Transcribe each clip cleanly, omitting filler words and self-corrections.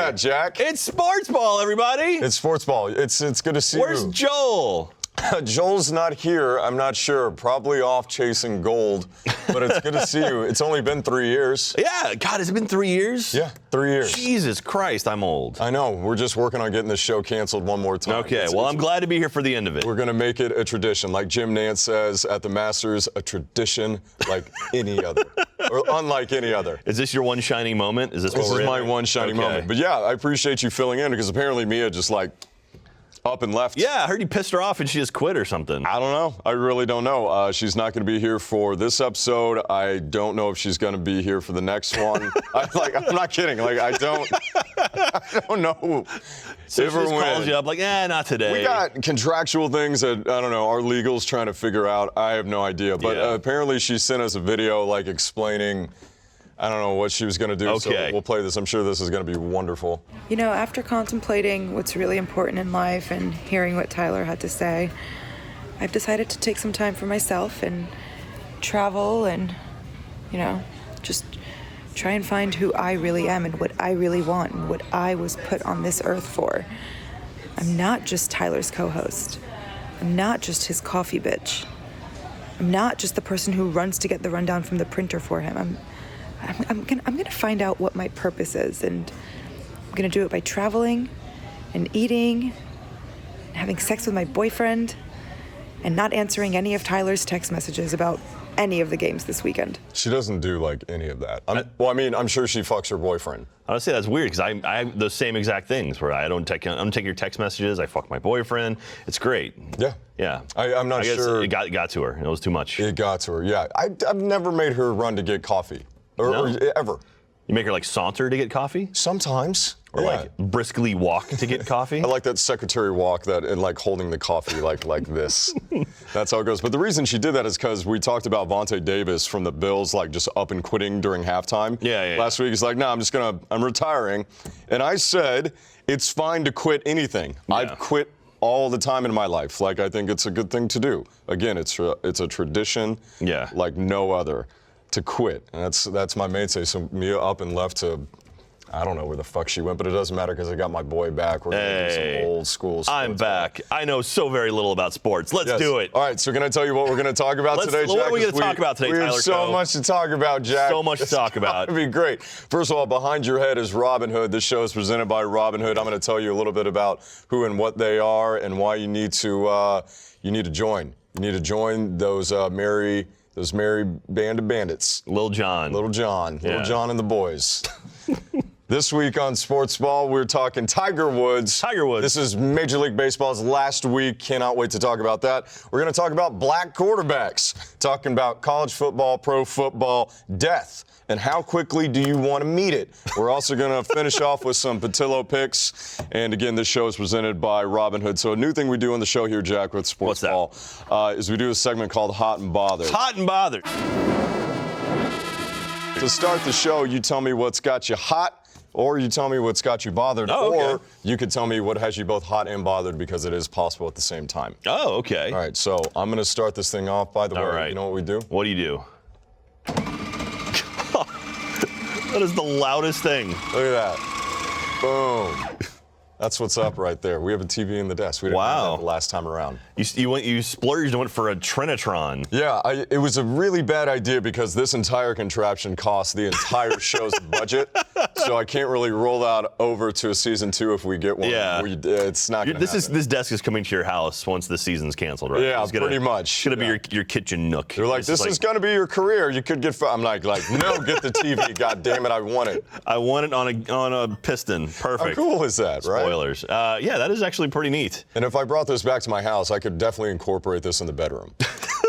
that, Jack? It's Sportsball, everybody. It's Sportsball. It's good to see Where's you. Joel? Joel's not here. I'm not sure. Probably off chasing gold. But it's good to see you. It's only been 3 years. Yeah. God, has it been 3 years? Yeah, 3 years. Jesus Christ, I'm old. I know. We're just working on getting this show canceled one more time. Okay. I'm glad to be here for the end of it. We're going to make it a tradition. Like Jim Nantz says at the Masters, a tradition like any other. Or unlike any other. Is this your one shining moment? Is this what we're in? This is my one shining moment. But yeah, I appreciate you filling in because apparently Mia just up and left. Yeah, I heard you pissed her off and she just quit or something. I don't know. I really don't know. She's not going to be here for this episode. I don't know if she's going to be here for the next one. I'm not kidding. I don't know. So she just calls you up not today. We got contractual things that, I don't know, our legal's trying to figure out. I have no idea. But apparently she sent us a video explaining, I don't know what she was going to do, okay. So we'll play this. I'm sure this is going to be wonderful. You know, after contemplating what's really important in life and hearing what Tyler had to say, I've decided to take some time for myself and travel and, just try and find who I really am and what I really want and what I was put on this earth for. I'm not just Tyler's co-host. I'm not just his coffee bitch. I'm not just the person who runs to get the rundown from the printer for him. I'm gonna find out what my purpose is, and I'm gonna do it by traveling and eating and having sex with my boyfriend and not answering any of Tyler's text messages about any of the games this weekend. She doesn't do any of that. I'm sure she fucks her boyfriend. I would say that's weird because I have those same exact things where I don't take your text messages. I fuck my boyfriend. It's great. Yeah. Yeah. I'm not sure. It got to her. It was too much. It got to her. Yeah. I've never made her run to get coffee. Or ever. You make her saunter to get coffee? Sometimes. Or briskly walk to get coffee? I like that secretary walk and holding the coffee like this. That's how it goes. But the reason she did that is because we talked about Vontae Davis from the Bills just up and quitting during halftime. Yeah. Last week he's I'm retiring. And I said it's fine to quit anything. Yeah. I've quit all the time in my life. I think it's a good thing to do. Again, it's a tradition like no other. To quit, and that's my mainstay. So Mia up and left to, I don't know where the fuck she went, but it doesn't matter because I got my boy back. We're gonna do some old school sports. I'm back. I know so very little about sports. Let's do it. All right, so can I tell you what we're going to talk about today, Jack? What are we going to talk about today, Tyler Coe? We have so much to talk about, Jack. So much to talk about. It'd be great. First of all, behind your head is Robinhood. This show is presented by Robinhood. I'm going to tell you a little bit about who and what they are and why you need to join. You need to join those merry band of bandits. Lil Jon and the boys. This week on Sportsball, we're talking Tiger Woods. This is Major League Baseball's last week. Cannot wait to talk about that. We're going to talk about black quarterbacks, talking about college football, pro football, death, and how quickly do you want to meet it? We're also going to finish off with some Pattillo picks. And again, this show is presented by Robinhood. So a new thing we do on the show here, Jack, with Sportsball, is we do a segment called Hot and Bothered. Hot and Bothered. To start the show, you tell me what's got you hot, or you tell me what's got you bothered, or you could tell me what has you both hot and bothered because it is possible at the same time. Oh, okay. All right, so I'm going to start this thing off. By the way, you know what we do? What do you do? That is the loudest thing. Look at that. Boom. That's what's up right there. We have a TV in the desk. We didn't have that the last time around. You splurged and went for a Trinitron. Yeah, it was a really bad idea because this entire contraption costs the entire show's budget. So I can't really roll that over to a season 2 if we get one. Yeah. It's not going to happen. This desk is coming to your house once the season's canceled, right? Yeah, pretty much. It's going to be your kitchen nook. They're like, this is going to be your career. You could get I'm like, no, get the TV. God damn it, I want it. I want it on a piston. Perfect. How cool is that, right? Spoilers. Yeah, that is actually pretty neat. And if I brought this back to my house, I could definitely incorporate this in the bedroom.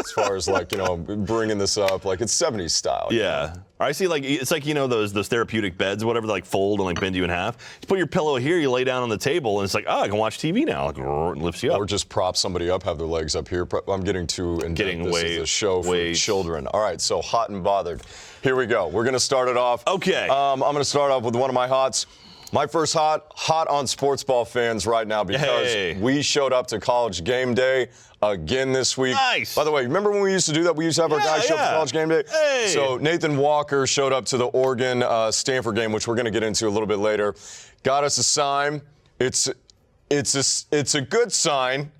As far as bringing this up, it's 70s style. Yeah. I see it's those therapeutic beds, whatever, that fold and bend you in half. You put your pillow here, you lay down on the table, and it's I can watch TV now. It lifts you up. Or just prop somebody up, have their legs up here. I'm getting too in depth. This is a show for children. All right, so hot and bothered. Here we go. We're going to start it off. Okay. I'm going to start off with one of my hots. My first hot on Sportsball fans right now because we showed up to College Game Day again this week. Nice. By the way, remember when we used to do that? We used to have our guys show up to College Game Day. Hey. So Nathan Walker showed up to the Oregon Stanford game, which we're going to get into a little bit later. Got us a sign. It's a good sign.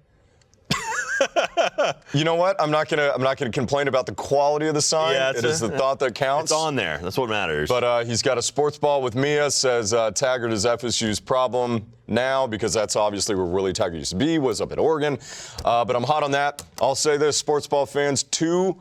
You know what? I'm not gonna complain about the quality of the sign. Yeah, it is the thought that counts. It's on there. That's what matters. But he's got a sports ball with Mia. Says Taggart is FSU's problem now because that's obviously where Willie Taggart used to be. Was up at Oregon. But I'm hot on that. I'll say this, sports ball fans, 2-1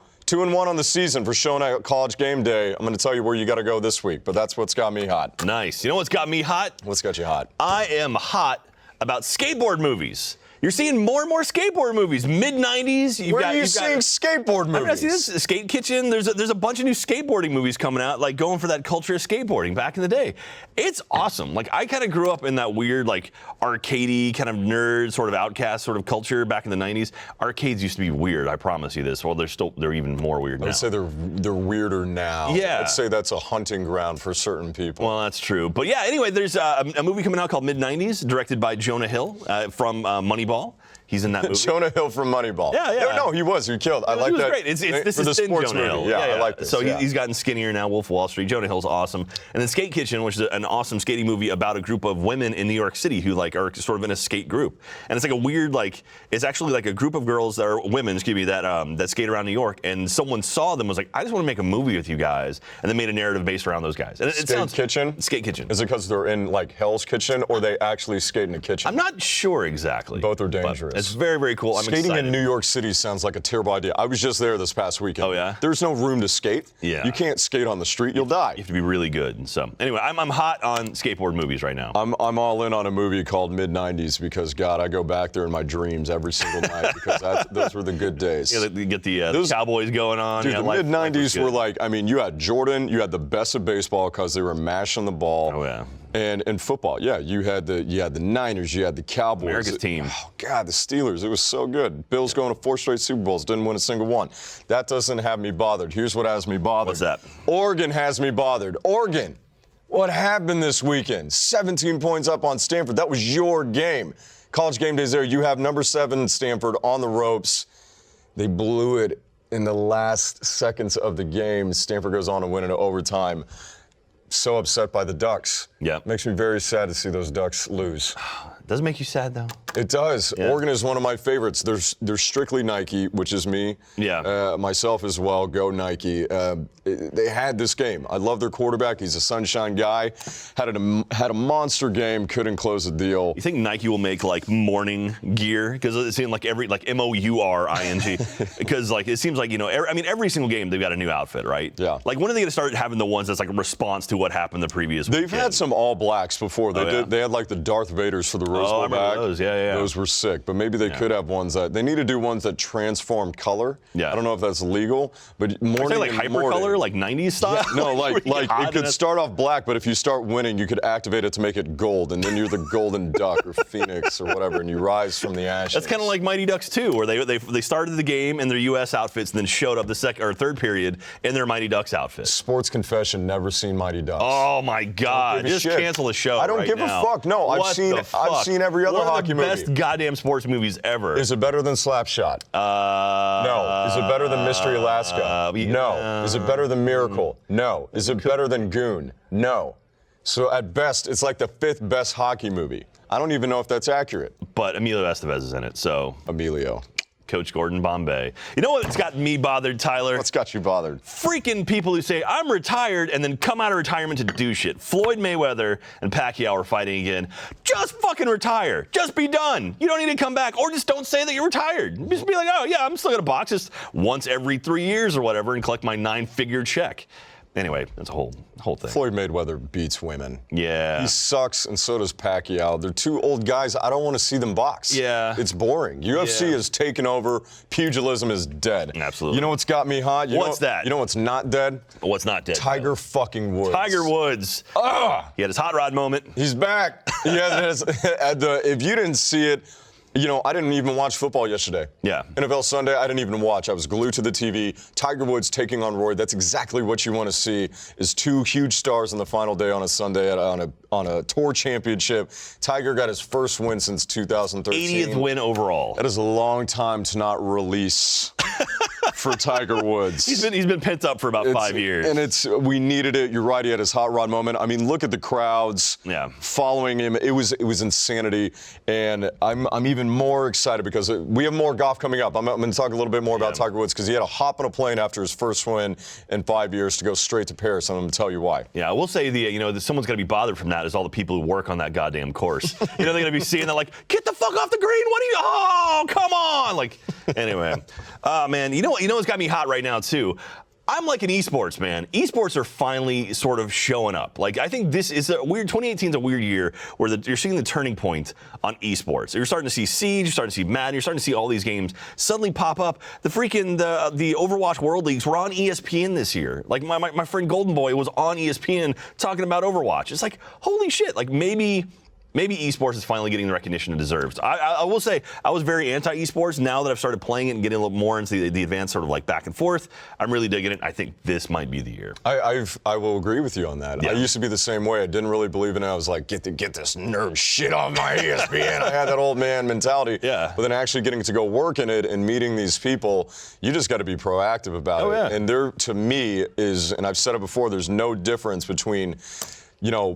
on the season for showing at College Game Day. I'm going to tell you where you got to go this week. But that's what's got me hot. Nice. You know what's got me hot? What's got you hot? I am hot about skateboard movies. You're seeing more and more skateboard movies. Mid-90s. Where are you seeing skateboard movies? I mean, I see this Skate Kitchen. There's a bunch of new skateboarding movies coming out, like going for that culture of skateboarding back in the day. It's awesome. Like, I kind of grew up in that weird, like, arcadey kind of nerd, sort of outcast sort of culture back in the 90s. Arcades used to be weird, I promise you this. Well, they're even more weird now. I would say they're weirder now. Yeah. I'd say that's a hunting ground for certain people. Well, that's true. But yeah, anyway, there's a movie coming out called Mid-90s, directed by Jonah Hill from Moneyball. He's in that movie. Jonah Hill from Moneyball. Yeah. No, he was. He killed. I like that. He was great. This for is the thin sports Jonah movie. Hill. Yeah, I like this. So he's gotten skinnier now, Wolf of Wall Street. Jonah Hill's awesome. And then Skate Kitchen, which is an awesome skating movie about a group of women in New York City who like are sort of in a skate group. And it's like a weird, like, it's actually like a group of girls that are women, that skate around New York. And someone saw them, was like, I just want to make a movie with you guys. And then made a narrative based around those guys. And Skate Kitchen? Skate Kitchen. Is it because they're in like Hell's Kitchen or they actually skate in a kitchen? I'm not sure exactly. Both are dangerous. It's very, very cool. I'm Skating excited. in New York City sounds like a terrible idea. I was just there this past weekend. Oh, yeah? There's no room to skate. Yeah. You can't skate on the street. You'll die. You have to be really good. So anyway, I'm hot on skateboard movies right now. I'm all in on a movie called Mid-90s because, God, I go back there in my dreams every single night because those were the good days. Yeah, you get the Cowboys going on. Dude, yeah, the Mid-90s were like, I mean, you had Jordan, you had the best of baseball because they were mashing the ball. Oh, yeah. And in football, yeah, you had the Niners, you had the Cowboys. America's team. Oh, God, the Steelers. It was so good. Bills going to 4 straight Super Bowls, didn't win a single one. That doesn't have me bothered. Here's what has me bothered. What's that? Oregon has me bothered. Oregon, what happened this weekend? 17 points up on Stanford. That was your game. College Game Day's there. You have number 7 Stanford on the ropes. They blew it in the last seconds of the game. Stanford goes on to win in overtime. So upset by the Ducks. Yeah. Makes me very sad to see those Ducks lose. Doesn't make you sad though. It does. Yeah. Oregon is one of my favorites. They're strictly Nike, which is me. Yeah. Myself as well. Go Nike. They had this game. I love their quarterback. He's a sunshine guy. Had a monster game. Couldn't close the deal. You think Nike will make like morning gear? Because it seems like every MOURING. Because like it seems like every single game they've got a new outfit, right? Yeah. Like when are they going to start having the ones that's like a response to what happened the previous weekend? They've had some all blacks before. They had like the Darth Vaders for the Rose Bowl remember bag. those. Yeah. Those were sick. But maybe they could have ones that they need to do ones that transform color. Yeah. I don't know if that's legal, but morning like and hypercolor, like 90s style. Yeah, no, like hot it could start off black, but if you start winning, you could activate it to make it gold, and then you're the golden duck or phoenix or whatever, and you rise from the ashes. That's kind of like Mighty Ducks 2, where they started the game in their U.S. outfits and then showed up the second or third period in their Mighty Ducks outfits. Sports confession: never seen Mighty Ducks. Oh my God! Just cancel the show. I don't give a fuck. No, I've seen every other hockey movie. One of the best goddamn sports movies ever. Is it better than Slapshot? No. Is it better than Mystery Alaska? No. Is it better than Miracle? No. Is it better than Goon? No. So at best, it's like the 5th best hockey movie. I don't even know if that's accurate. But Emilio Estevez is in it, so. Emilio. Coach Gordon Bombay. You know what's got me bothered, Tyler? What's got you bothered? Freaking people who say, I'm retired, and then come out of retirement to do shit. Floyd Mayweather and Pacquiao are fighting again. Just fucking retire. Just be done. You don't need to come back. Or just don't say that you're retired. Just be like, oh, yeah, I'm still going to box just once every 3 years or whatever and collect my 9-figure check. Anyway, that's a whole thing. Floyd Mayweather beats women. Yeah. He sucks, and so does Pacquiao. They're two old guys. I don't want to see them box. Yeah. It's boring. UFC has taken over. Pugilism is dead. Absolutely. You know what's got me hot? What's that? You know what's not dead? What's not dead? Tiger fucking Woods. Tiger Woods. He had his hot rod moment. He's back. If you didn't see it, I didn't even watch football yesterday. Yeah. NFL Sunday, I didn't even watch. I was glued to the TV. Tiger Woods taking on Roy. That's exactly what you want to see, is two huge stars on the final day on a Sunday on a tour championship. Tiger got his first win since 2013. 80th win overall. That is a long time to not release for Tiger Woods. He's been pent up for about 5 years. And we needed it. You're right. He had his hot rod moment. I mean, look at the crowds following him. It was insanity. And I'm even more excited because we have more golf coming up. I'm going to talk a little bit more about Tiger Woods because he had to hop on a plane after his first win in 5 years to go straight to Paris. I'm going to tell you why. Yeah, I will say someone's going to be bothered from that is all the people who work on that goddamn course. They're going to be seeing that like, get the fuck off the green. Oh, come on. Like, anyway. Man, you know what's got me hot right now, too? I'm like an esports, man. Esports are finally sort of showing up. Like, I think this is 2018 is a weird year where you're seeing the turning point on esports. You're starting to see Siege, you're starting to see Madden, you're starting to see all these games suddenly pop up. The Overwatch World Leagues were on ESPN this year. Like, my friend Golden Boy was on ESPN talking about Overwatch. It's like, holy shit. Like, maybe esports is finally getting the recognition it deserves. I will say, I was very anti-esports. Now that I've started playing it and getting a little more into the advanced sort of like back and forth, I'm really digging it. I think this might be the year. I will agree with you on that. Yeah. I used to be the same way. I didn't really believe in it. I was like, get this nerd shit off my ESPN. I had that old man mentality. Yeah. But then actually getting to go work in it and meeting these people, you just got to be proactive about it. Yeah. And there, to me, and I've said it before, there's no difference between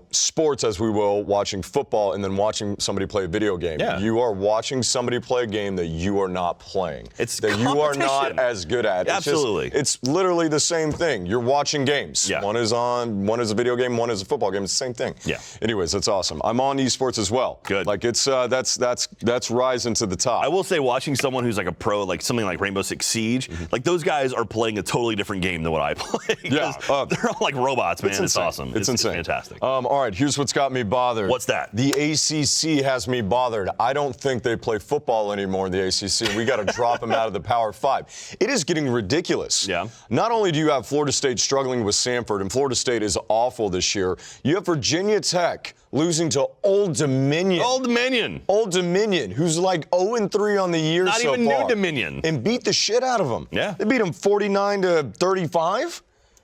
sports, as we will, watching football and then watching somebody play a video game. Yeah. You are watching somebody play a game that you are not playing. It's that you are not as good at. Absolutely. It's literally the same thing. You're watching games. Yeah. One is a video game, one is a football game. It's the same thing. Yeah. Anyways, that's awesome. I'm on esports as well. Good. Like it's that's rising to the top. I will say, watching someone who's like a pro, like something like Rainbow Six Siege, like those guys are playing a totally different game than what I play. Yeah. They're all like robots, man. It's awesome. It's insane. It's fantastic. All right, here's what's got me bothered. What's that? The ACC has me bothered. I don't think they play football anymore in the ACC. We got to drop them out of the Power 5. It is getting ridiculous. Yeah. Not only do you have Florida State struggling with Samford, and Florida State is awful this year, you have Virginia Tech losing to Old Dominion. Old Dominion. Old Dominion, who's like 0-3 on the year so far. Not even New Dominion. And beat the shit out of them. Yeah. They beat them 49-35.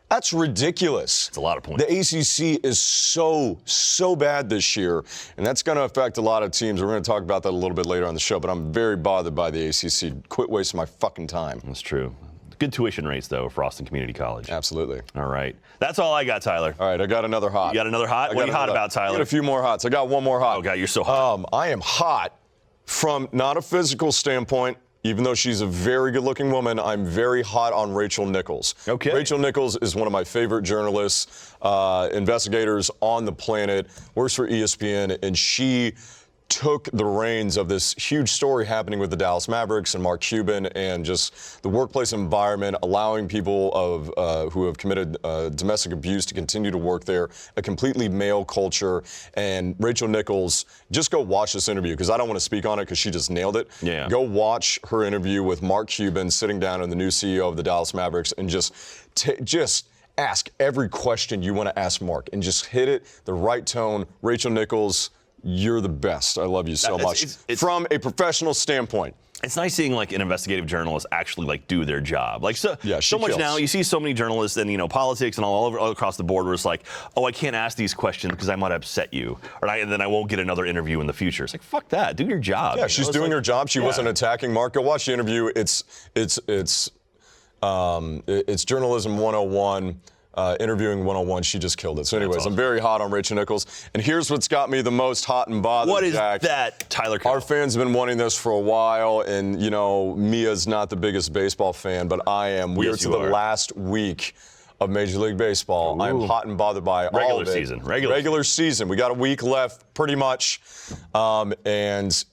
That's ridiculous. It's a lot of points. The ACC is so bad this year, and that's going to affect a lot of teams. We're going to talk about that a little bit later on the show, but I'm very bothered by the ACC. Quit wasting my fucking time. That's true. Good tuition rates, though, for Austin Community College. Absolutely. All right. That's all I got, Tyler. All right, I got another hot. You got another hot? What are you hot about, Tyler? I got a few more hots. I got one more hot. Oh, God, you're so hot. I am hot from not a physical standpoint. Even though she's a very good-looking woman, I'm very hot on Rachel Nichols. Okay. Rachel Nichols is one of my favorite journalists, investigators on the planet, works for ESPN, and she took the reins of this huge story happening with the Dallas Mavericks and Mark Cuban and just the workplace environment, allowing people who have committed domestic abuse to continue to work there, a completely male culture. And Rachel Nichols, just go watch this interview because I don't want to speak on it because she just nailed it. Yeah. Go watch her interview with Mark Cuban sitting down and the new CEO of the Dallas Mavericks and just ask every question you want to ask Mark and just hit it, the right tone. Rachel Nichols, you're the best. I love you so much. It's from a professional standpoint. It's nice seeing like an investigative journalist actually like do their job. Like so much kills. now you see so many journalists and politics and all across the board where it's like, oh, I can't ask these questions because I might upset you, and then I won't get another interview in the future. It's like, fuck that, do your job. Yeah, she's doing her job. She wasn't attacking Mark. Go watch the interview. It's journalism 101. Interviewing 101, she just killed it. So anyways, awesome. I'm very hot on Rachel Nichols. And here's what's got me the most hot and bothered, What is Jack. that, Tyler Coe? Our fans have been wanting this for a while, and, Mia's not the biggest baseball fan, but I am. We are to the last week of Major League Baseball. I'm hot and bothered by all of it. Regular season. We got a week left, pretty much, and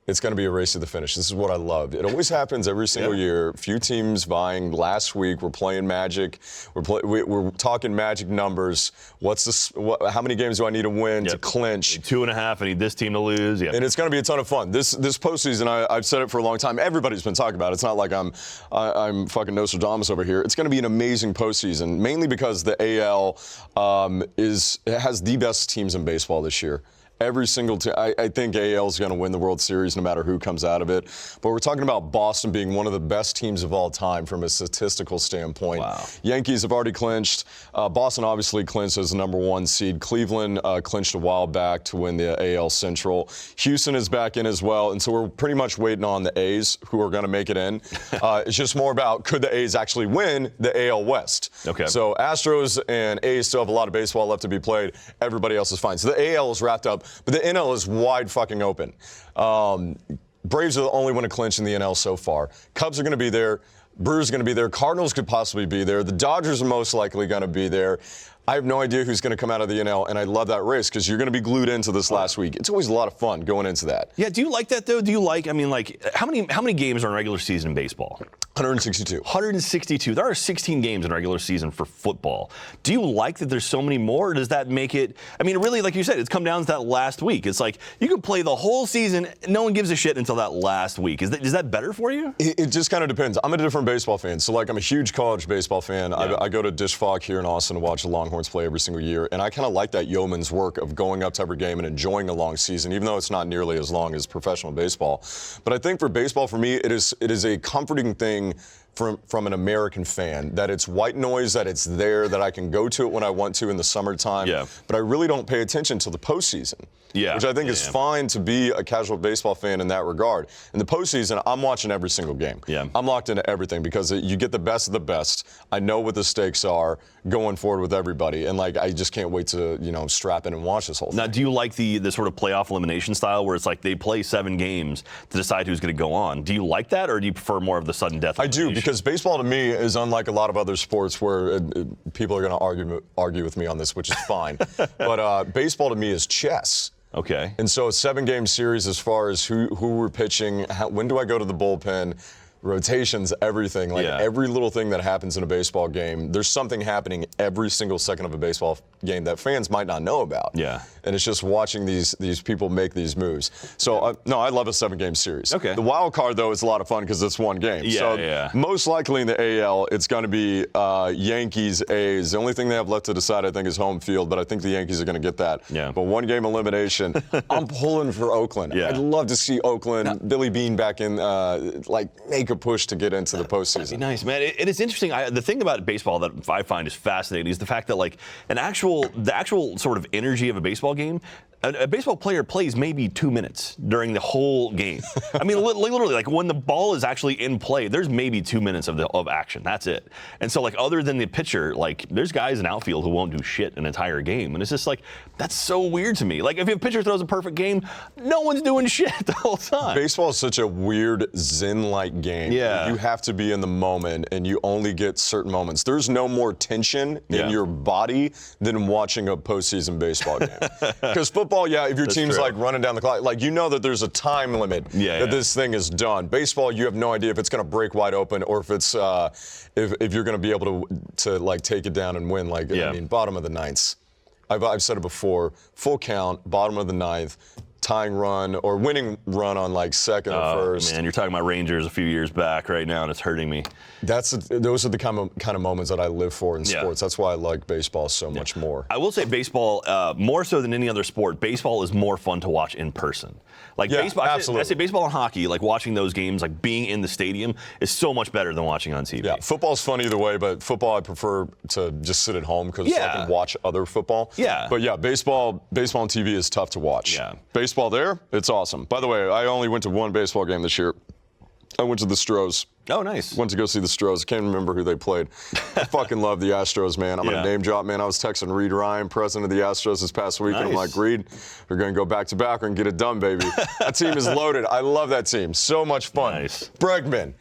it's going to be a race to the finish. This is what I loved. It always happens every single year. Few teams vying. Last week, we're playing Magic. We're talking Magic numbers. How many games do I need to win to clinch? 2.5. I need this team to lose. Yeah. And it's going to be a ton of fun. This postseason, I've said it for a long time. Everybody's been talking about it. It's not like I'm fucking Nostradamus over here. It's going to be an amazing postseason, mainly because the AL has the best teams in baseball this year. every single team. I think AL is going to win the World Series no matter who comes out of it. But we're talking about Boston being one of the best teams of all time from a statistical standpoint. Wow. Yankees have already clinched. Boston obviously clinched as the #1 seed. Cleveland clinched a while back to win the AL Central. Houston is back in as well. And so we're pretty much waiting on the A's, who are going to make it in. It's just more about, could the A's actually win the AL West? Okay. So Astros and A's still have a lot of baseball left to be played. Everybody else is fine. So the AL is wrapped up, but the NL is wide fucking open. Braves are the only one to clinch in the NL so far. Cubs are going to be there. Brewers are going to be there. Cardinals could possibly be there. The Dodgers are most likely going to be there. I have no idea who's going to come out of the NL, and I love that race because you're going to be glued into this last week. It's always a lot of fun going into that. Yeah, do you like that, though? Do you like, I mean, like, how many games are in regular season in baseball? 162. 162. There are 16 games in regular season for football. Do you like that there's so many more, or does that make it, I mean, really, like you said, it's come down to that last week. It's like, you can play the whole season, no one gives a shit until that last week. Is that better for you? It just kind of depends. I'm a different baseball fan. So, like, I'm a huge college baseball fan. Yeah. I go to Dish Fog here in Austin to watch the Longhorns play every single year. And I kind of like that yeoman's work of going up to every game and enjoying a long season, even though it's not nearly as long as professional baseball. But I think for baseball, for me, it is a comforting thing from an American fan, that it's white noise, that it's there, that I can go to it when I want to in the summertime. Yeah. But I really don't pay attention to the postseason. Yeah. Which I think is fine to be a casual baseball fan in that regard. In the postseason, I'm watching every single game. Yeah. I'm locked into everything because you get the best of the best. I know what the stakes are going forward with everybody. And, like, I just can't wait to, strap in and watch this whole thing. Now, do you like the sort of playoff elimination style where it's like they play 7 games to decide who's going to go on? Do you like that, or do you prefer more of the sudden death elimination? I do, because baseball to me is unlike a lot of other sports where people are going to argue with me on this, which is fine. But baseball to me is chess. Okay. And so a 7-game series as far as who we're pitching, when do I go to the bullpen, rotations, everything. Like every little thing that happens in a baseball game, there's something happening every single second of a baseball game that fans might not know about. Yeah. And it's just watching these people make these moves. So, no, I love a 7-game series. Okay. The wild card, though, is a lot of fun because it's one game. Yeah, so yeah. most likely in the AL, it's going to be Yankees, A's. The only thing they have left to decide, I think, is home field, but I think the Yankees are going to get that. Yeah. But 1-game elimination, I'm pulling for Oakland. Yeah. I'd love to see Oakland, Billy Beane back in, make a push to get into the postseason. That'd be nice, man. It is interesting. The thing about baseball that I find is fascinating is the fact that, like, the actual sort of energy of a baseball game, a baseball player plays maybe 2 minutes during the whole game. I mean, literally, like, when the ball is actually in play, there's maybe 2 minutes of action. That's it. And so, like, other than the pitcher, like, there's guys in outfield who won't do shit an entire game. And it's just like, that's so weird to me. Like, if a pitcher throws a perfect game, no one's doing shit the whole time. Baseball is such a weird Zen-like game. Yeah. You have to be in the moment, and you only get certain moments. There's no more tension in your body than watching a postseason baseball game. Because football, if your team's like running down the clock, like, you know that there's a time limit that this thing is done. Baseball, you have no idea if it's going to break wide open or if it's if you're going to be able to like take it down and win. Like, I mean, bottom of the ninth. I've said it before. Full count, bottom of the ninth. Tying run or winning run on like second or first. Man, you're talking about Rangers a few years back right now, and it's hurting me. Those are the kind of moments that I live for in sports. That's why I like baseball so much more. I will say baseball, more so than any other sport, baseball is more fun to watch in person. Like baseball, absolutely. I say baseball and hockey, like watching those games, like being in the stadium is so much better than watching on TV. Yeah, football's fun either way, but football I prefer to just sit at home because I can watch other football. Yeah. But baseball on TV is tough to watch. Yeah. Baseball there, it's awesome. By the way, I only went to one baseball game this year. I went to the Stros. Oh, nice. Went to go see the Stros. I can't remember who they played. I fucking love the Astros, man. I'm going to name drop, man. I was texting Reed Ryan, president of the Astros, this past week, and I'm like, Reed, we're going to go back-to-back and get it done, baby. That team is loaded. I love that team. So much fun. Nice. Bregman,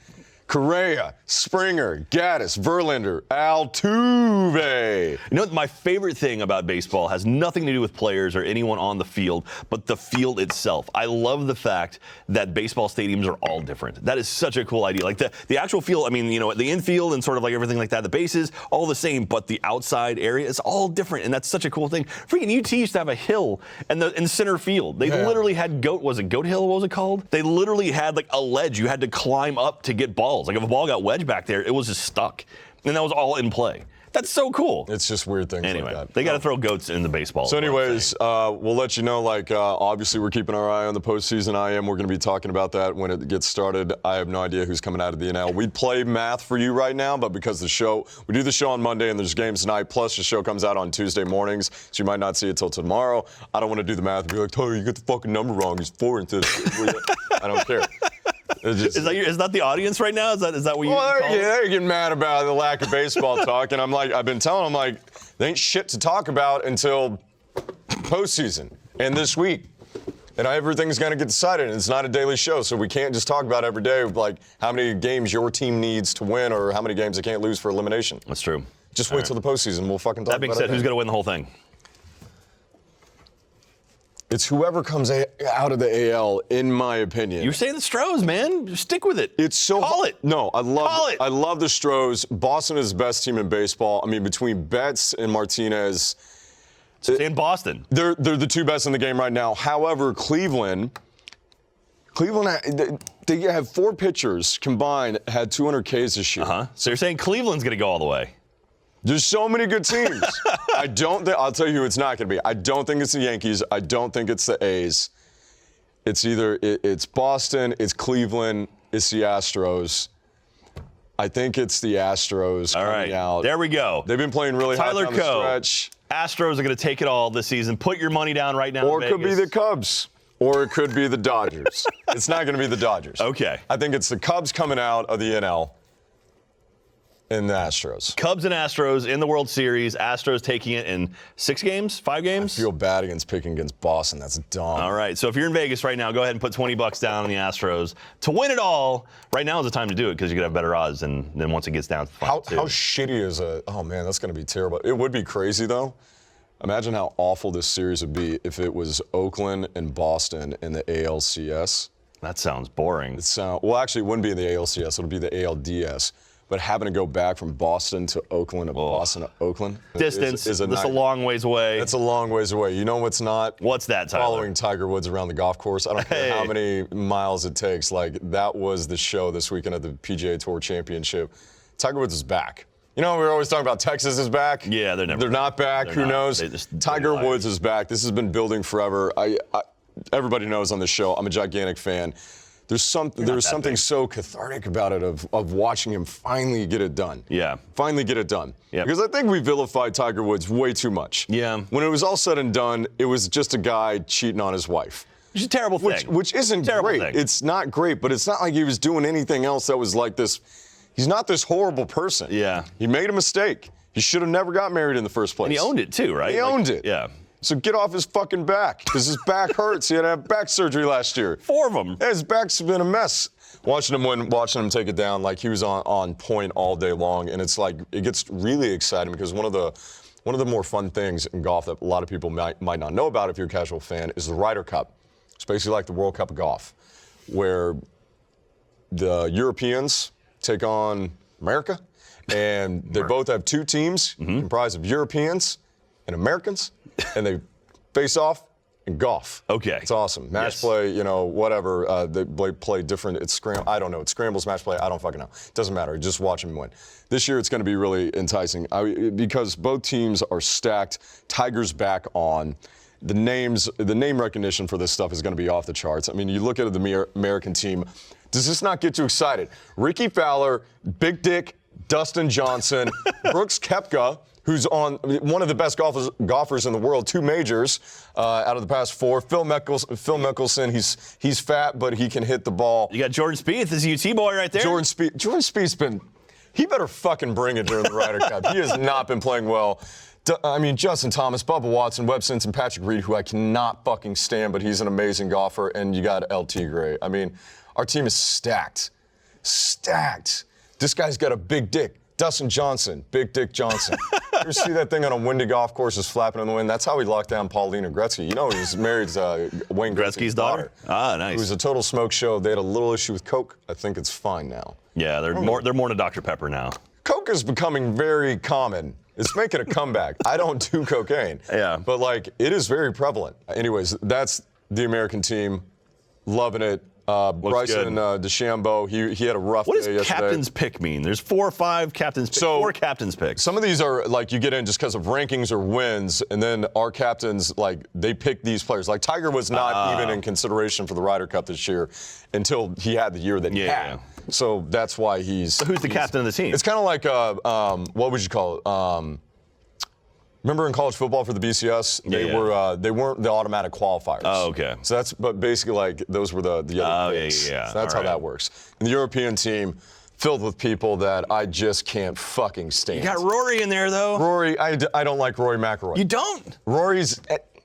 Correa, Springer, Gaddis, Verlander, Altuve. You know, my favorite thing about baseball has nothing to do with players or anyone on the field, but the field itself. I love the fact that baseball stadiums are all different. That is such a cool idea. Like the actual field, I mean, you know, the infield and sort of like everything like that, the bases, all the same, but the outside area is all different, and that's such a cool thing. Freaking UT used to have a hill in center field. They literally had Goat Hill? What was it called? They literally had like a ledge you had to climb up to get balls. Like if a ball got wedged back there, it was just stuck. And that was all in play. That's so cool. It's just weird things Anyway, like that. they got to throw goats in the baseball. So anyways, we'll let you know, obviously we're keeping our eye on the postseason. We're going to be talking about that when it gets started. I have no idea who's coming out of the NL. We play math for you right now, but because we do the show on Monday and there's games tonight, plus the show comes out on Tuesday mornings, so you might not see it till tomorrow. I don't want to do the math and be like, Tyler, you get the fucking number wrong. He's 4 into I don't care. Is that the audience right now? Is that what you call it? They're getting mad about the lack of baseball talk, and I've been telling them, there ain't shit to talk about until postseason and this week. And everything's going to get decided, and it's not a daily show, so we can't just talk about every day, how many games your team needs to win or how many games they can't lose for elimination. That's true. Just wait till the postseason. We'll fucking talk about it. That being said, who's going to win the whole thing? It's whoever comes out of the AL, in my opinion. You're saying the Stros, man. Just stick with it. It's so Call it. No, I Call it. love the Stros. Boston is the best team in baseball. I mean, between Betts and Martinez, Stay in Boston. they're the two best in the game right now. However, Cleveland, they have 4 pitchers combined had 200 Ks this year. So you're saying Cleveland's going to go all the way? There's so many good teams. I'll tell you who it's not going to be. I don't think it's the Yankees. I don't think it's the A's. It's either it's Boston, it's Cleveland, it's the Astros. I think it's the Astros coming out. There we go. They've been playing really hot Tyler down the Coe. stretch. Astros are going to take it all this season. Put your money down right now. Or in it could be Vegas. the Cubs. Or it could be the Dodgers. It's not going to be the Dodgers. Okay. I think it's the Cubs coming out of the NL and the Astros. Cubs and Astros in the World Series. Astros taking it in 6 games, 5 games? I feel bad picking against Boston. That's dumb. All right. So if you're in Vegas right now, go ahead and put $20 down on the Astros to win it all. Right now is the time to do it because you could have better odds than once it gets down to the final How shitty is oh man, that's going to be terrible. It would be crazy though. Imagine how awful this series would be if it was Oakland and Boston in the ALCS. That sounds boring. Well, actually, it wouldn't be in the ALCS. It would be the ALDS. But having to go back from Boston to Oakland and Boston to Oakland Distance. is That's a long ways away. That's a long ways away. You know what's not? What's that, Tyler? Following Tiger Woods around the golf course. I don't care how many miles it takes. That was the show this weekend at the PGA Tour Championship. Tiger Woods is back. You know, we're always talking about Texas is back. Yeah, they're not back. Who knows? Tiger Woods is back. This has been building forever. Everybody knows on this show, I'm a gigantic fan. There's something so cathartic about it of watching him finally get it done. Yeah. Finally get it done. Yep. Because I think we vilified Tiger Woods way too much. Yeah. When it was all said and done, it was just a guy cheating on his wife. It's a terrible thing. Which isn't great. Thing. It's not great, but it's not like he was doing anything else that was like this. He's not this horrible person. Yeah. He made a mistake. He should have never got married in the first place. And he owned it too, right? He owned it. Yeah. So get off his fucking back, because his back hurts. He had to have back surgery last year. 4 of them. Yeah, his back's been a mess. Watching him take it down, he was on point all day long, and it's it gets really exciting because one of the more fun things in golf that a lot of people might not know about if you're a casual fan is the Ryder Cup. It's basically like the World Cup of golf, where the Europeans take on America, and they both have 2 teams comprised of Europeans and Americans, and they face off in golf. Okay. It's awesome. Match play, whatever. They play different. It's I don't know. It's scrambles, match play. I don't fucking know. It doesn't matter. Just watch them win. This year, it's going to be really enticing because both teams are stacked. Tiger's back on. The name recognition for this stuff is going to be off the charts. I mean, you look at the American team. Does this not get you excited? Ricky Fowler, Big Dick, Dustin Johnson, Brooks Koepka, who's on one of the best golfers in the world, 2 majors out of the past 4. Phil Mickelson, he's fat, but he can hit the ball. You got Jordan Spieth, this UT boy right there. Jordan Spieth's he better fucking bring it during the Ryder Cup. He has not been playing well. Justin Thomas, Bubba Watson, Webb Simpson, Patrick Reed, who I cannot fucking stand, but he's an amazing golfer, and you got LT Gray. I mean, our team is stacked. Stacked. This guy's got a big dick. Dustin Johnson, Big Dick Johnson. You ever see that thing on a windy golf course just flapping in the wind? That's how he locked down Paulina Gretzky. You know he's married to Wayne Gretzky's daughter. Ah, nice. It was a total smoke show. They had a little issue with Coke. I think it's fine now. Yeah, they're more to Dr. Pepper now. Coke is becoming very common. It's making a comeback. I don't do cocaine. Yeah. But it is very prevalent. Anyways, that's the American team. Loving it. Bryson DeChambeau, he had a rough day yesterday. What does captain's pick mean? There's 4 or 5 captain's picks. So 4 captain's picks. Some of these are like you get in just because of rankings or wins, and then our captains, like, they pick these players. Like Tiger was not even in consideration for the Ryder Cup this year until he had the year that he had. So that's why he's. So who's the captain of the team? It's kind of like what would you call it? Remember in college football for the BCS, they weren't the automatic qualifiers. Oh, okay. So that's basically like those were the other picks. So that's how that works. And the European team filled with people that I just can't fucking stand. You got Rory in there though. Rory, I don't like Rory McIlroy. You don't?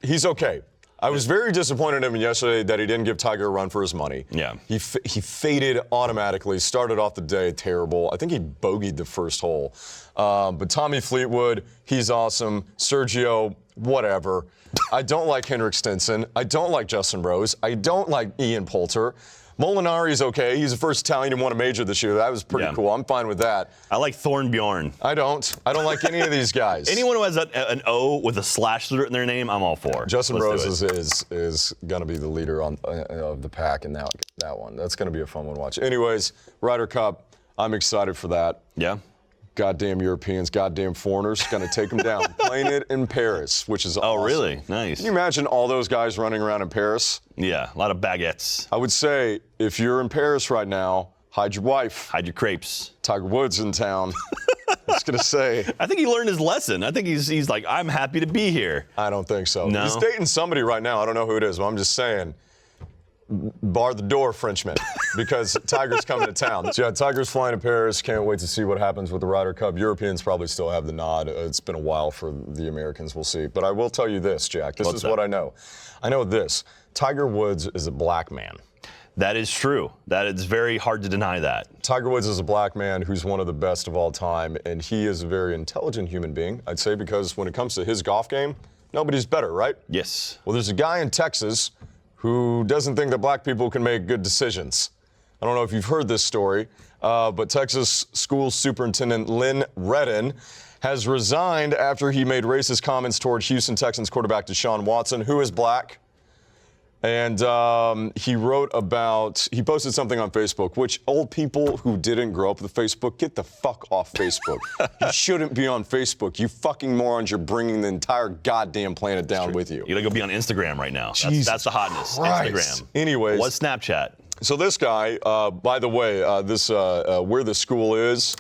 He's okay. I was very disappointed in him yesterday that he didn't give Tiger a run for his money. Yeah. He faded automatically, started off the day terrible. I think he bogeyed the first hole. But Tommy Fleetwood, he's awesome. Sergio, whatever. I don't like Henrik Stenson. I don't like Justin Rose. I don't like Ian Poulter. Molinari's okay. He's the first Italian to win a major this year. That was pretty cool. I'm fine with that. I like Thornbjorn. I don't like any of these guys. Anyone who has an O with a slash through it in their name, I'm all for. Justin Rose is going to be the leader of the pack in that one. That's going to be a fun one to watch. Anyways, Ryder Cup, I'm excited for that. Yeah. Goddamn Europeans, goddamn foreigners, going to take them down. Playing it in Paris, which is awesome. Oh, really? Nice. Can you imagine all those guys running around in Paris? Yeah, a lot of baguettes. I would say, if you're in Paris right now, hide your wife. Hide your crepes. Tiger Woods in town. I was going to say. I think he learned his lesson. I think he's like, I'm happy to be here. I don't think so. No? He's dating somebody right now. I don't know who it is, but I'm just saying. Bar the door, Frenchman, because Tiger's coming to town. So yeah, Tiger's flying to Paris. Can't wait to see what happens with the Ryder Cup. Europeans probably still have the nod. It's been a while for the Americans. We'll see. But I will tell you this, Jack. This is what I know. I know this. Tiger Woods is a black man. That is true. That it's very hard to deny that. Tiger Woods is a black man who's one of the best of all time, and he is a very intelligent human being, I'd say, because when it comes to his golf game, nobody's better, right? Yes. Well, there's a guy in Texas who doesn't think that black people can make good decisions. I don't know if you've heard this story, but Texas school superintendent Lynn Redden has resigned after he made racist comments toward Houston Texans quarterback Deshaun Watson, who is black. And he posted something on Facebook, which old people who didn't grow up with Facebook, get the fuck off Facebook. You shouldn't be on Facebook. You fucking morons, you're bringing the entire goddamn planet down with you. You gotta go be on Instagram right now. That's the hotness. Christ. Instagram. Anyways. What's Snapchat? So this guy, by the way, where the school is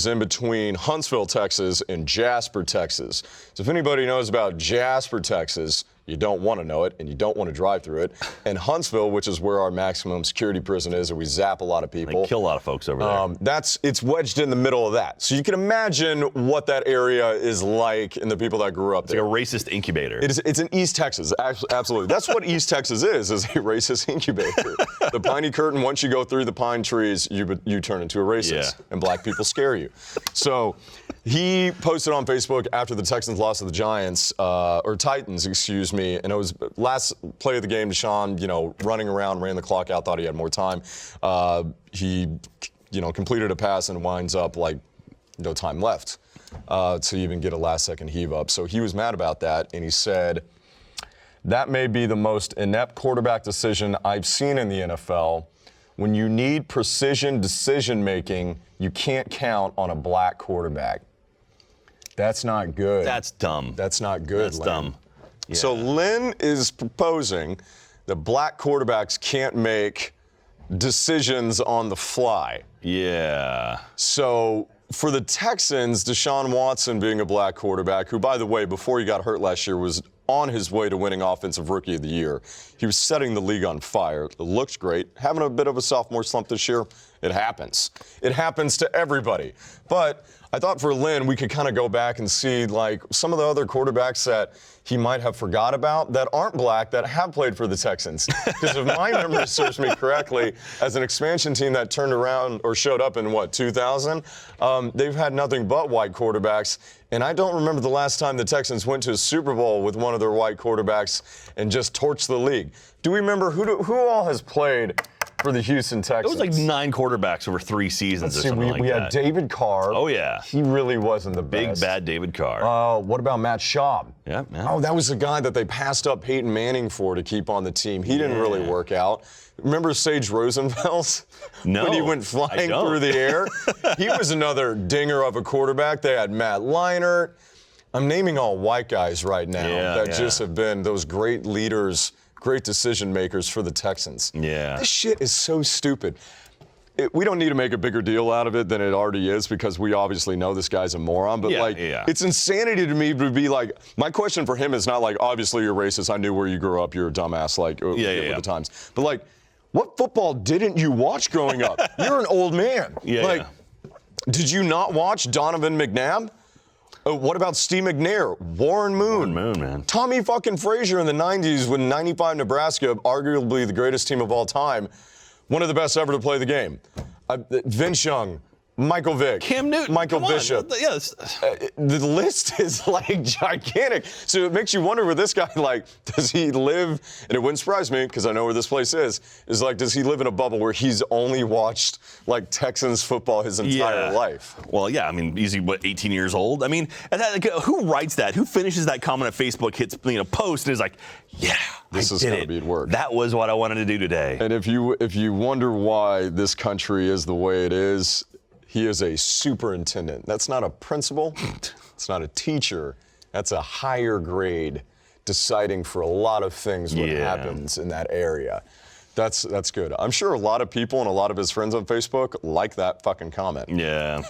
in between Huntsville, Texas and Jasper, Texas. So if anybody knows about Jasper, Texas, you don't want to know it, and you don't want to drive through it. And Huntsville, which is where our maximum security prison is, and we zap a lot of people. They kill a lot of folks over there. It's wedged in the middle of that. So you can imagine what that area is like and the people that grew up there. It's like a racist incubator. It's in East Texas, absolutely. That's what East Texas is a racist incubator. The piney curtain, once you go through the pine trees, you turn into a racist, and black people scare you. So he posted on Facebook after the Texans lost to the Giants, or Titans, excuse me, and it was last play of the game, Deshaun, running around, ran the clock out, thought he had more time. He, completed a pass and winds up like no time left to even get a last-second heave up. So he was mad about that, and he said, that may be the most inept quarterback decision I've seen in the NFL. When you need precision decision-making, you can't count on a black quarterback. That's not good. That's dumb. That's not good, That's Lynn. dumb. Yeah. So Lynn is proposing that black quarterbacks can't make decisions on the fly. Yeah. So for the Texans, Deshaun Watson being a black quarterback, who, by the way, before he got hurt last year, was on his way to winning Offensive Rookie of the Year. He was setting the league on fire. It looked great. Having a bit of a sophomore slump this year, it happens. It happens to everybody. But I thought for Lynn, we could kind of go back and see like some of the other quarterbacks that he might have forgot about that aren't black that have played for the Texans. Because if my memory serves me correctly, as an expansion team that turned around or showed up in 2000, they've had nothing but white quarterbacks. And I don't remember the last time the Texans went to a Super Bowl with one of their white quarterbacks and just torched the league. Do we remember who all has played for the Houston Texans. It was like 9 quarterbacks over 3 seasons or something like that. We had David Carr. Oh, yeah. He really wasn't the best. Big, bad David Carr. What about Matt Schaub? Yeah. Oh, that was the guy that they passed up Peyton Manning for to keep on the team. He didn't really work out. Remember Sage Rosenfels? No, when he went flying through the air? He was another dinger of a quarterback. They had Matt Leinart. I'm naming all white guys right now that just have been those great leaders, great decision makers for the Texans. Yeah. This shit is so stupid. We don't need to make a bigger deal out of it than it already is because we obviously know this guy's a moron. But it's insanity to me to be like, my question for him is not like, obviously you're racist. I knew where you grew up. You're a dumbass. Like, with the times. But like, what football didn't you watch growing up? You're an old man. Did you not watch Donovan McNabb? What about Steve McNair, Warren Moon, man. Tommy fucking Frazier in the 90s when 95 Nebraska, arguably the greatest team of all time, one of the best ever to play the game. Vince Young, Michael Vick, Cam Newton, Michael Bishop. Yes. The list is like gigantic. So it makes you wonder with this guy, like, does he live, and it wouldn't surprise me because I know where this place is like, does he live in a bubble where he's only watched like Texans football his entire life? Well, yeah, I mean, he's 18 years old? I mean, and that, like, who writes that? Who finishes that comment at Facebook, hits post, and is like, this is going to be work. That was what I wanted to do today. And if you wonder why this country is the way it is, he is a superintendent. That's not a principal. It's not a teacher. That's a higher grade deciding for a lot of things what happens in that area. That's good. I'm sure a lot of people and a lot of his friends on Facebook like that fucking comment. Yeah.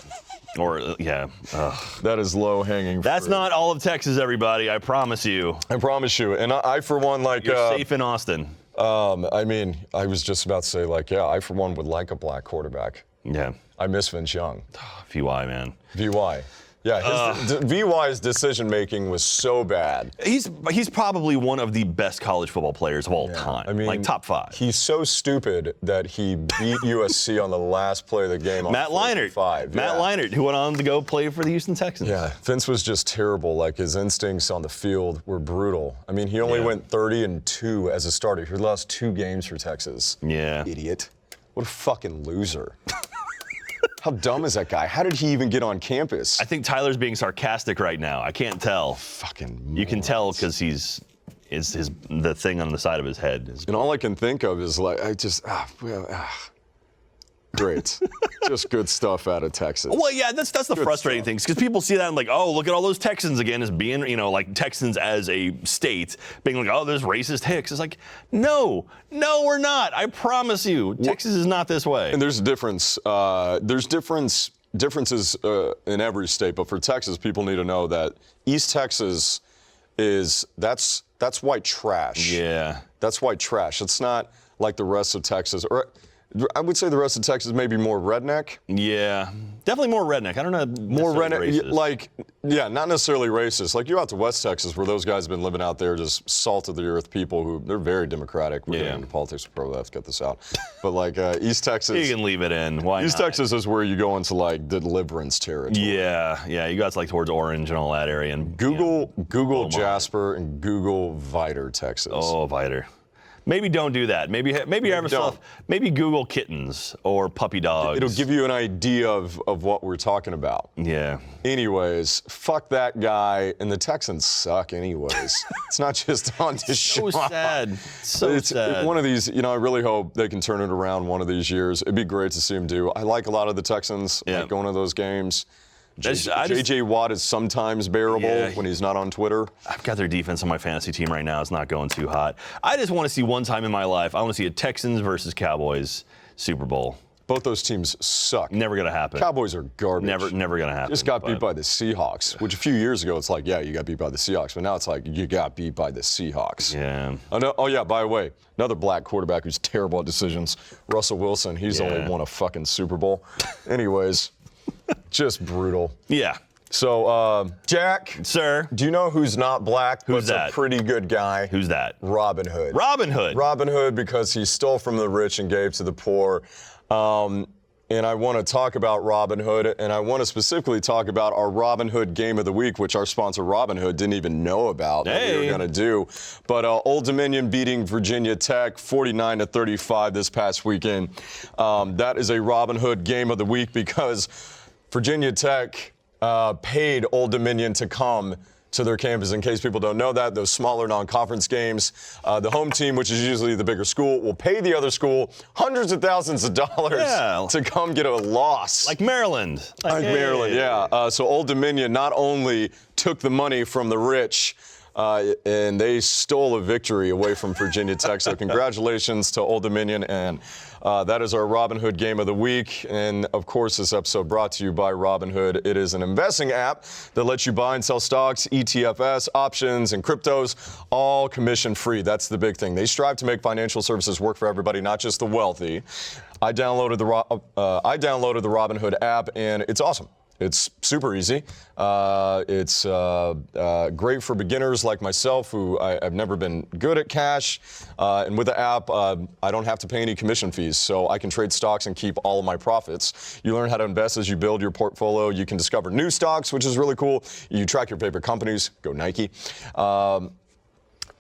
That is low-hanging fruit. That's not all of Texas, everybody. I promise you. I promise you. And I for one, like... You're safe in Austin. I mean, I was just about to say, like, I for one would like a black quarterback. Yeah. I miss Vince Young. VY, man. VY. Yeah, VY's decision-making was so bad. He's probably one of the best college football players of all time. I mean, like top 5. He's so stupid that he beat USC on the last play of the game on Matt Leinart. Matt Leinart, who went on to go play for the Houston Texans. Yeah, Vince was just terrible. Like, his instincts on the field were brutal. I mean, he only went 30-2 as a starter. He lost 2 games for Texas. Yeah. Idiot. What a fucking loser. How dumb is that guy? How did he even get on campus? I think Tyler's being sarcastic right now. I can't tell. Fucking morons. You can tell because the thing on the side of his head. And all I can think of is like, great. Just good stuff out of Texas. Well, yeah, that's the frustrating thing, because people see that and like, oh, look at all those Texans again as being, like Texans as a state being like, oh, there's racist hicks. It's like, no, we're not. I promise you, Texas is not this way. And there's a difference. There's differences in every state, but for Texas, people need to know that East Texas that's white trash. Yeah, that's white trash. It's not like the rest of Texas, or I would say the rest of Texas may be more redneck. Yeah, definitely more redneck. I don't know. More redneck, like, not necessarily racist. Like, you're out to West Texas where those guys have been living out there, just salt of the earth people who, they're very democratic. We're getting into politics, we'll probably have to cut this out. But like East Texas. You can leave it in. Why East not? Texas is where you go into like deliverance territory. Yeah, you got to like towards Orange and all that area. And Google Jasper and Google Vidor, Texas. Oh, Vidor. Maybe don't do that. Maybe Google kittens or puppy dogs. It'll give you an idea of what we're talking about. Yeah. Anyways, fuck that guy, and the Texans suck anyways. It's not just on deshaun. So sad. So sad. One of these, I really hope they can turn it around one of these years. It'd be great to see them do. I like a lot of the Texans. I like going to those games. J.J. Watt is sometimes bearable when he's not on Twitter. I've got their defense on my fantasy team right now. It's not going too hot. I just want to see one time in my life, I want to see a Texans versus Cowboys Super Bowl. Both those teams suck. Never going to happen. Cowboys are garbage. Never going to happen. Just got beat by the Seahawks, which a few years ago, it's like, you got beat by the Seahawks. But now it's like, you got beat by the Seahawks. Yeah. Oh, yeah, by the way, another black quarterback who's terrible at decisions, Russell Wilson. He's only won a fucking Super Bowl. Anyways. Just brutal. Yeah. So, Jack. Sir. Do you know who's not black? Who's that? A pretty good guy. Who's that? Robin Hood. Robin Hood. Robin Hood, because he stole from the rich and gave to the poor. and I want to talk about Robinhood, and I want to specifically talk about our Robinhood Game of the Week, which our sponsor Robinhood didn't even know about that we were going to do. But Old Dominion beating Virginia Tech 49-35 this past weekend. That is a Robinhood Game of the Week because Virginia Tech paid Old Dominion to come to their campus. In case people don't know that, those smaller non-conference games, the home team, which is usually the bigger school, will pay the other school hundreds of thousands of dollars to come get a loss. Like Maryland. Like Maryland, yeah. So Old Dominion not only took the money from the rich, and they stole a victory away from Virginia Tech. So congratulations to Old Dominion, and that is our Robinhood Game of the Week. And of course, this episode brought to you by Robinhood. It is an investing app that lets you buy and sell stocks, ETFs, options, and cryptos, all commission-free. That's the big thing. They strive to make financial services work for everybody, not just the wealthy. I downloaded the Robinhood app, and it's awesome. It's super easy. It's great for beginners like myself who I've never been good at cash. And with the app, I don't have to pay any commission fees, so I can trade stocks and keep all of my profits. You learn how to invest as you build your portfolio. You can discover new stocks, which is really cool. You track your favorite companies. Go Nike.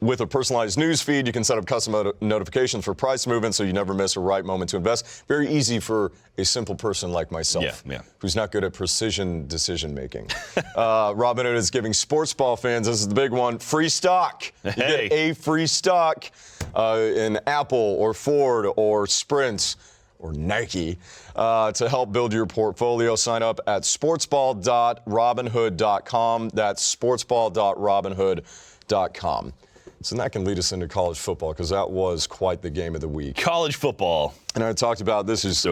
With a personalized news feed, you can set up custom notifications for price movement so you never miss a right moment to invest. Very easy for a simple person like myself, who's not good at precision decision making. Robinhood is giving Sportsball fans, this is the big one, free stock. You get a free stock in Apple or Ford or Sprint or Nike to help build your portfolio. Sign up at sportsball.robinhood.com. That's sportsball.robinhood.com. So that can lead us into college football because that was quite the game of the week. College football. And I talked about this is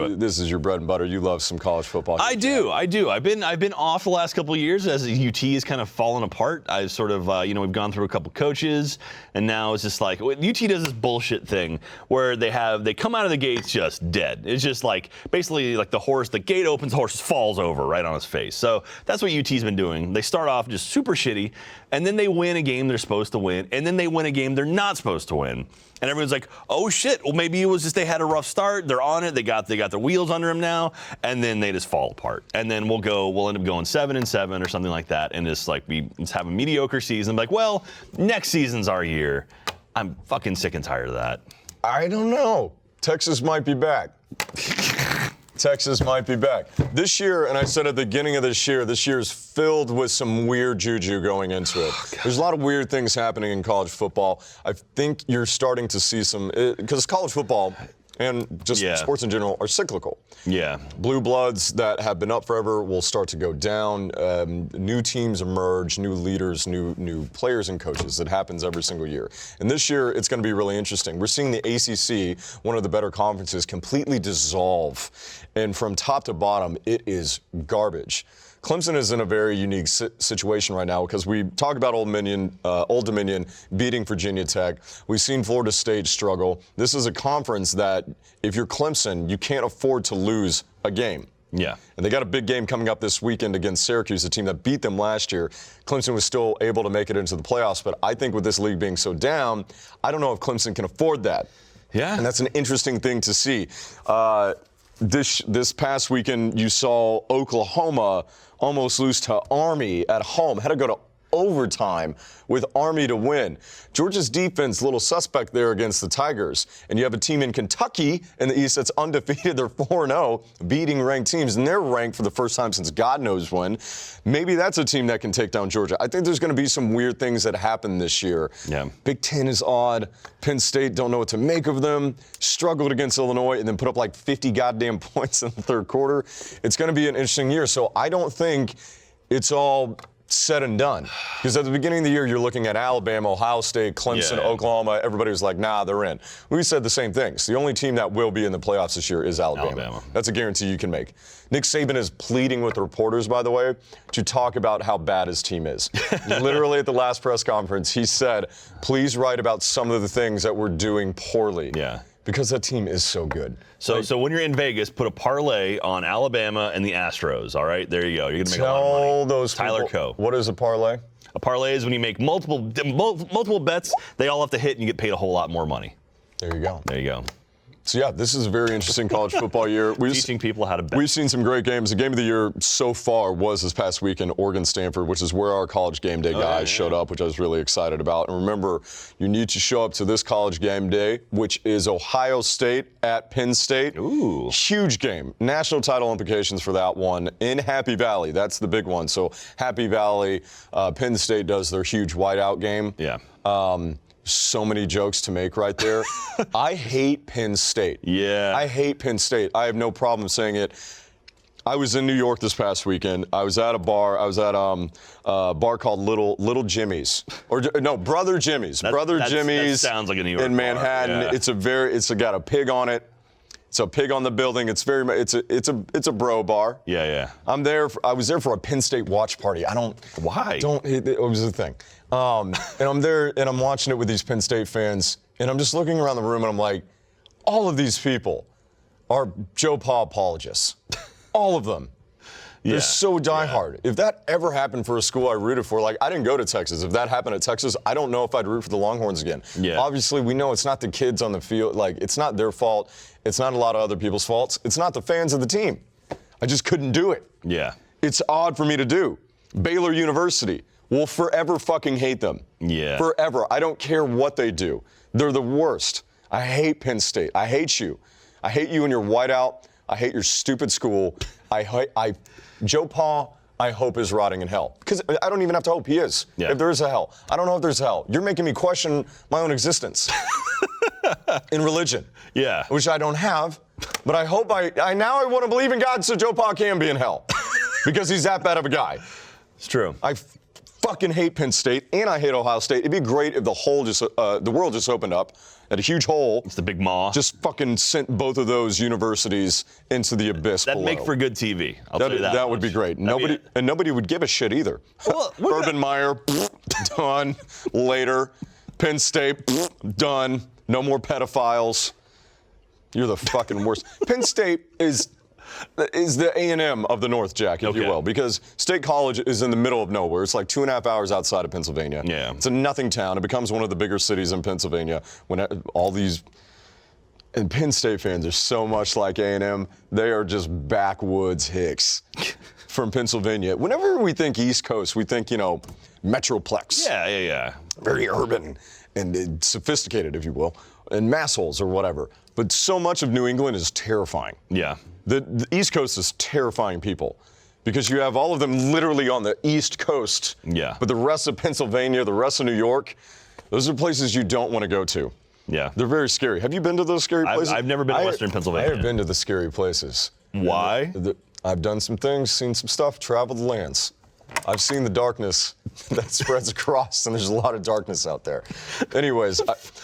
your bread and butter. You love some college football. I do. I've been off the last couple of years as UT has kind of fallen apart. I've sort of we've gone through a couple coaches, and now it's just like UT does this bullshit thing where they come out of the gates just dead. It's just like basically like the gate opens, the horse falls over right on his face. So that's what UT's been doing. They start off just super shitty, and then they win a game they're supposed to win, and then they win a game they're not supposed to win. And everyone's like, oh shit, well maybe it was just they had a rough start, they're on it, they got their wheels under them now, and then they just fall apart. And then we'll end up going 7-7 or something like that, and just have a mediocre season. Like, well, next season's our year. I'm fucking sick and tired of that. I don't know. Texas might be back. Texas might be back. This year, and I said at the beginning of this year is filled with some weird juju going into it. There's a lot of weird things happening in college football. I think you're starting to see some, because college football and just sports in general are cyclical. Yeah. Blue bloods that have been up forever will start to go down. New teams emerge, new leaders, new players and coaches. It happens every single year. And this year, it's going to be really interesting. We're seeing the ACC, one of the better conferences, completely dissolve. And from top to bottom, it is garbage. Clemson is in a very unique situation right now because we talk about Old Dominion beating Virginia Tech. We've seen Florida State struggle. This is a conference that, if you're Clemson, you can't afford to lose a game. Yeah. And they got a big game coming up this weekend against Syracuse, a team that beat them last year. Clemson was still able to make it into the playoffs, but I think with this league being so down, I don't know if Clemson can afford that. Yeah. And that's an interesting thing to see. This past weekend, you saw Oklahoma almost lose to Army at home. Had to go to overtime with Army to win. Georgia's defense, little suspect there against the Tigers. And you have a team in Kentucky in the East that's undefeated. They're 4-0, beating ranked teams. And they're ranked for the first time since God knows when. Maybe that's a team that can take down Georgia. I think there's going to be some weird things that happen this year. Yeah. Big Ten is odd. Penn State don't know what to make of them. Struggled against Illinois and then put up like 50 goddamn points in the third quarter. It's going to be an interesting year. So I don't think it's all said and done. Because at the beginning of the year, you're looking at Alabama, Ohio State, Clemson, Oklahoma. Everybody was like, nah, they're in. We said the same things. The only team that will be in the playoffs this year is Alabama. That's a guarantee you can make. Nick Saban is pleading with reporters, by the way, to talk about how bad his team is. Literally at the last press conference, he said, please write about some of the things that we're doing poorly. Yeah. Because that team is so good. So when you're in Vegas, put a parlay on Alabama and the Astros. All right, there you go. You're gonna make a lot of money. Those Tyler Coe. What is a parlay? A parlay is when you make multiple bets. They all have to hit, and you get paid a whole lot more money. There you go. There you go. So yeah, this is a very interesting college football year. Teaching people how to bet. We've seen some great games. The game of the year so far was this past weekend, Oregon-Stanford, which is where our college game day guys showed up, which I was really excited about. And remember, you need to show up to this college game day, which is Ohio State at Penn State. Ooh. Huge game. National title implications for that one in Happy Valley. That's the big one. So Happy Valley, Penn State does their huge whiteout game. Yeah. So many jokes to make right there. I hate Penn State. Yeah. I hate Penn State. I have no problem saying it. I was in New York this past weekend. I was at a bar. I was at a bar called Little Jimmy's, or no, Brother Jimmy's. Brother Jimmy's. That sounds like a New York in Manhattan. Bar. Yeah. It's got a pig on it. It's a pig on the building. It's a bro bar. Yeah, yeah. I was there for a Penn State watch party. Why? It was the thing. And I'm there and I'm watching it with these Penn State fans, and I'm just looking around the room and I'm like, all of these people are Joe Pa apologists. All of them. They're so diehard. Yeah. If that ever happened for a school I rooted for, like I didn't go to Texas. If that happened at Texas, I don't know if I'd root for the Longhorns again. Yeah. Obviously, we know it's not the kids on the field. Like, it's not their fault. It's not a lot of other people's faults. It's not the fans of the team. I just couldn't do it. Yeah. It's odd for me to do. Baylor University will forever fucking hate them. Yeah. Forever. I don't care what they do. They're the worst. I hate Penn State. I hate you. I hate you and your whiteout. I hate your stupid school. Joe Pa, I hope, is rotting in hell. Because I don't even have to hope he is. Yeah. If there is a hell. I don't know if there's hell. You're making me question my own existence in religion. Yeah. Which I don't have. But I hope I want to believe in God so Joe Pa can be in hell. Because he's that bad of a guy. It's true. I fucking hate Penn State and I hate Ohio State. It'd be great if the world just opened up at a huge hole. It's the big maw. Just fucking sent both of those universities into the abyss That'd below. make for good TV. I'll tell you that. That would be great. Nobody would give a shit either. Well, Urban Meyer, done. Later. Penn State, done. No more pedophiles. You're the fucking worst. Penn State is the A&M of the North, Jack, if you will, because State College is in the middle of nowhere. It's like 2.5 hours outside of Pennsylvania. Yeah. It's a nothing town. It becomes one of the bigger cities in Pennsylvania when all these and Penn State fans are so much like A&M. They are just backwoods hicks from Pennsylvania. Whenever we think East Coast, we think, Metroplex. Yeah. Very urban and sophisticated, if you will, and massholes or whatever. But so much of New England is terrifying. Yeah. The East Coast is terrifying people because you have all of them literally on the East Coast. Yeah. But the rest of Pennsylvania, the rest of New York, those are places you don't want to go to. Yeah. They're very scary. Have you been to those scary places? I've never been to Western Pennsylvania. I have been to the scary places. Why? I've done some things, seen some stuff, traveled the lands. I've seen the darkness that spreads across, and there's a lot of darkness out there. Anyways,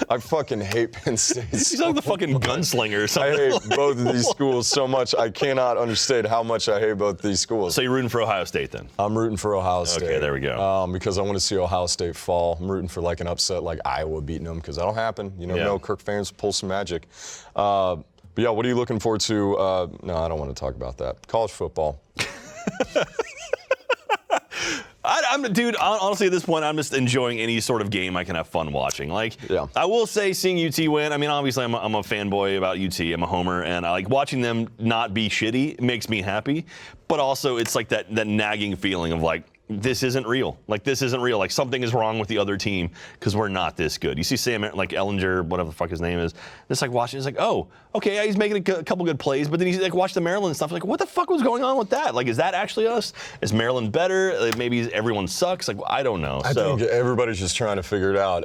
I fucking hate Penn State. He's like the fucking gunslinger or something. I hate both of these schools so much. I cannot understand how much I hate both these schools. So you're rooting for Ohio State then? I'm rooting for Ohio State. Okay, there we go. Because I want to see Ohio State fall. I'm rooting for like an upset like Iowa beating them because that'll happen. You never know. Kirk fans pull some magic. But yeah, what are you looking forward to? No, I don't want to talk about that. College football. Dude, honestly, at this point, I'm just enjoying any sort of game I can have fun watching. I will say, seeing UT win, I mean, obviously, I'm a fanboy about UT. I'm a homer, and I like watching them not be shitty. It makes me happy. But also, it's like that nagging feeling of like, this isn't real. Like, this isn't real. Like, something is wrong with the other team because we're not this good. You see Sam, like, Ellinger, whatever the fuck his name is, just, like, watching. It's like, oh, okay, yeah, he's making a couple good plays, but then he's, like, watch the Maryland stuff. Like, what the fuck was going on with that? Like, is that actually us? Is Maryland better? Like, maybe everyone sucks? Like, I don't know. I think everybody's just trying to figure it out.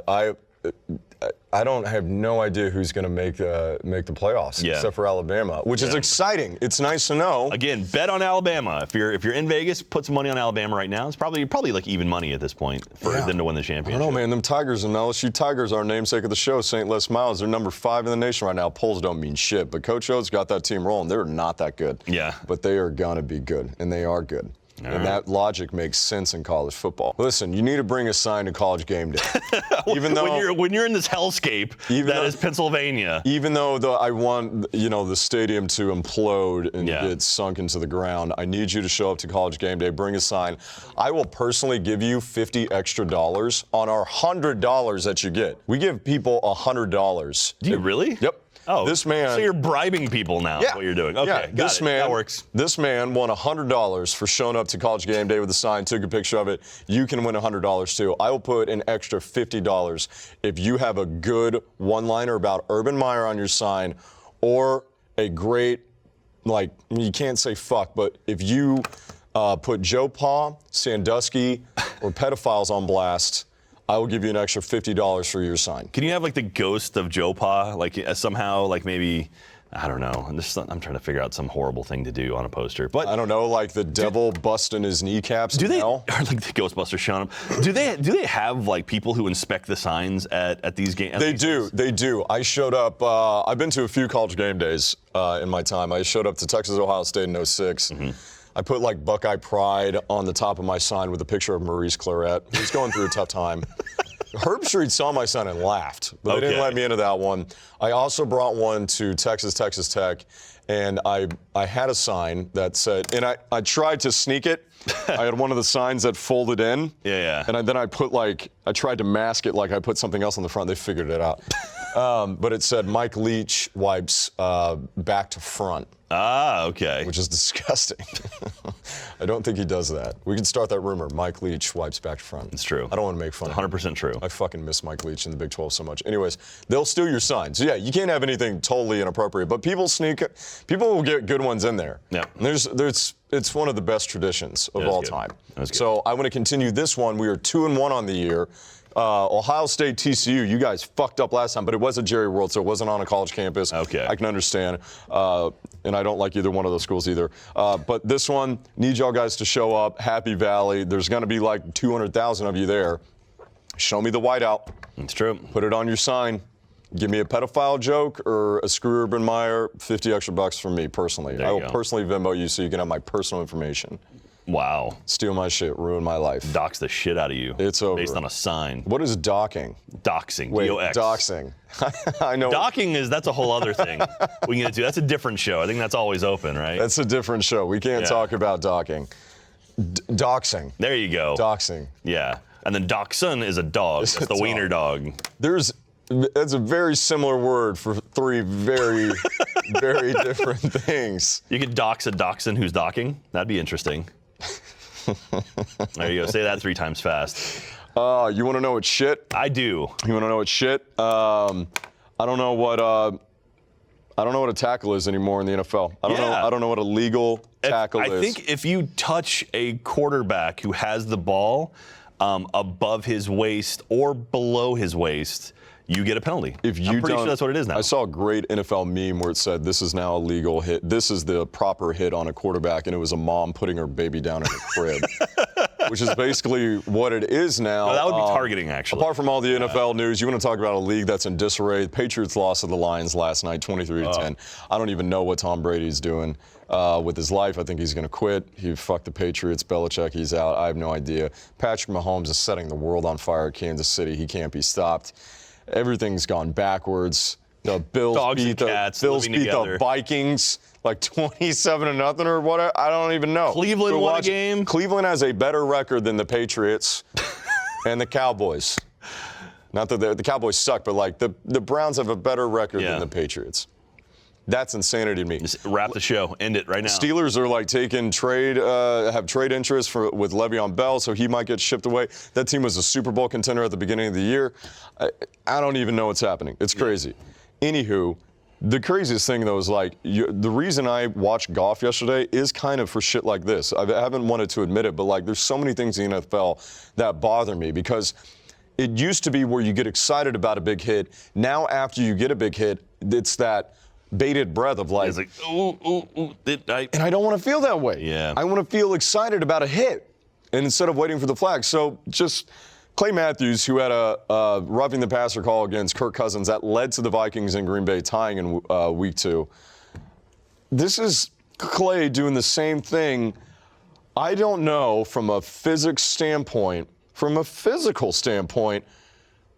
I don't have no idea who's going to make the playoffs except for Alabama, which is exciting. It's nice to know. Again, bet on Alabama. If you're in Vegas, put some money on Alabama right now. It's probably like even money at this point for them to win the championship. I don't know, man. Them Tigers and LSU Tigers, our namesake of the show, St. Les Miles, they're number 5 in the nation right now. Polls don't mean shit, but Coach O's got that team rolling. They're not that good. Yeah. But they are going to be good, and they are good. And that logic makes sense in college football. Listen, you need to bring a sign to college game day. Even though when you're in this hellscape that is Pennsylvania. Even though I want the stadium to implode and get sunk into the ground, I need you to show up to college game day. Bring a sign. I will personally give you $50 extra on our $100 that you get. We give people $100. Do you really? Yep. Oh, this man. So you're bribing people now. Yeah. What you're doing? Okay, Yeah, got it. That works. This man won $100 for showing up to College Game Day with a sign, took a picture of it. You can win $100 too. I will put an extra $50 if you have a good one-liner about Urban Meyer on your sign, or a great, like, you can't say fuck, but if you put Joe Pa, Sandusky, or pedophiles on blast, I will give you an extra $50 for your sign. Can you have like the ghost of Joe Pa, like somehow, like maybe, I don't know. I'm trying to figure out some horrible thing to do on a poster. But I don't know, like the devil busting his kneecaps. Do they, hell? or like the Ghostbusters showing up? Do they have like people who inspect the signs at these games? They do. I showed up. I've been to a few College Game Days in my time. I showed up to Texas Ohio State in '06. Mm-hmm. I put like Buckeye Pride on the top of my sign with a picture of Maurice Claret. He was going through a tough time. Herb Street saw my sign and laughed, but they didn't let me into that one. I also brought one to Texas Tech, and I had a sign that said, and I tried to sneak it. I had one of the signs that folded in. Yeah. And then I put I tried to mask it like I put something else on the front. They figured it out. But it said Mike Leach wipes back to front. Ah, okay. Which is disgusting. I don't think he does that. We can start that rumor. Mike Leach wipes back to front. It's true. I don't want to make fun of him. 100% true. I fucking miss Mike Leach in the Big 12 so much. Anyways, they'll steal your signs. So yeah, you can't have anything totally inappropriate, but people will get good ones in there. Yeah. It's one of the best traditions of all time. That's good. So I want to continue this one. We are 2-1 on the year. Ohio State, TCU, you guys fucked up last time, but it was a Jerry World, so it wasn't on a college campus. Okay. I can understand. And I don't like either one of those schools either. But this one, need y'all guys to show up. Happy Valley. There's going to be like 200,000 of you there. Show me the whiteout. It's true. Put it on your sign. Give me a pedophile joke or a screw Urban Meyer, $50 extra from me personally. I will personally Venmo you so you can have my personal information. Wow. Steal my shit, ruin my life. Dox the shit out of you. It's over. Based on a sign. What is docking? Doxing. Wait, D-O-X. doxing. I know. Docking that's a whole other thing we can get into. That's a different show. I think that's always open, right? That's a different show. We can't talk about docking. Doxing. There you go. Doxing. Yeah. And then dachshund is a dog. It's the wiener dog. That's a very similar word for three very, very different things. You could dox a dachshund who's docking. That'd be interesting. There you go. Say that 3 times fast. You want to know what shit? I do. You want to know what shit? I don't know what a tackle is anymore in the NFL. I don't know what a legal tackle is. I think if you touch a quarterback who has the ball above his waist or below his waist, you get a penalty. I'm pretty sure that's what it is now. I saw a great NFL meme where it said, this is now a legal hit. This is the proper hit on a quarterback, and it was a mom putting her baby down in a crib, which is basically what it is now. No, that would be targeting, actually. Apart from all the NFL news, you want to talk about a league that's in disarray. The Patriots lost to the Lions last night, 23-10. I don't even know what Tom Brady's doing with his life. I think he's going to quit. He fucked the Patriots. Belichick, he's out. I have no idea. Patrick Mahomes is setting the world on fire at Kansas City. He can't be stopped. Everything's gone backwards. The Bills beat the Vikings like 27-0 or what? I don't even know. Cleveland won a game. Cleveland has a better record than the Patriots and the Cowboys. Not that the Cowboys suck, but like the Browns have a better record than the Patriots. That's insanity to me. Just wrap the show. End it right now. Steelers are like taking have trade interest with Le'Veon Bell, so he might get shipped away. That team was a Super Bowl contender at the beginning of the year. I don't even know what's happening. It's crazy. Anywho, the craziest thing, though, is like the reason I watched golf yesterday is kind of for shit like this. I haven't wanted to admit it, but like there's so many things in the NFL that bother me because it used to be where you get excited about a big hit. Now, after you get a big hit, it's that bated breath of like, and I don't want to feel that way. Yeah. I want to feel excited about a hit, and instead of waiting for the flag. So just Clay Matthews, who had a roughing the passer call against Kirk Cousins that led to the Vikings in Green Bay tying in week 2. This is Clay doing the same thing. I don't know from a physical standpoint,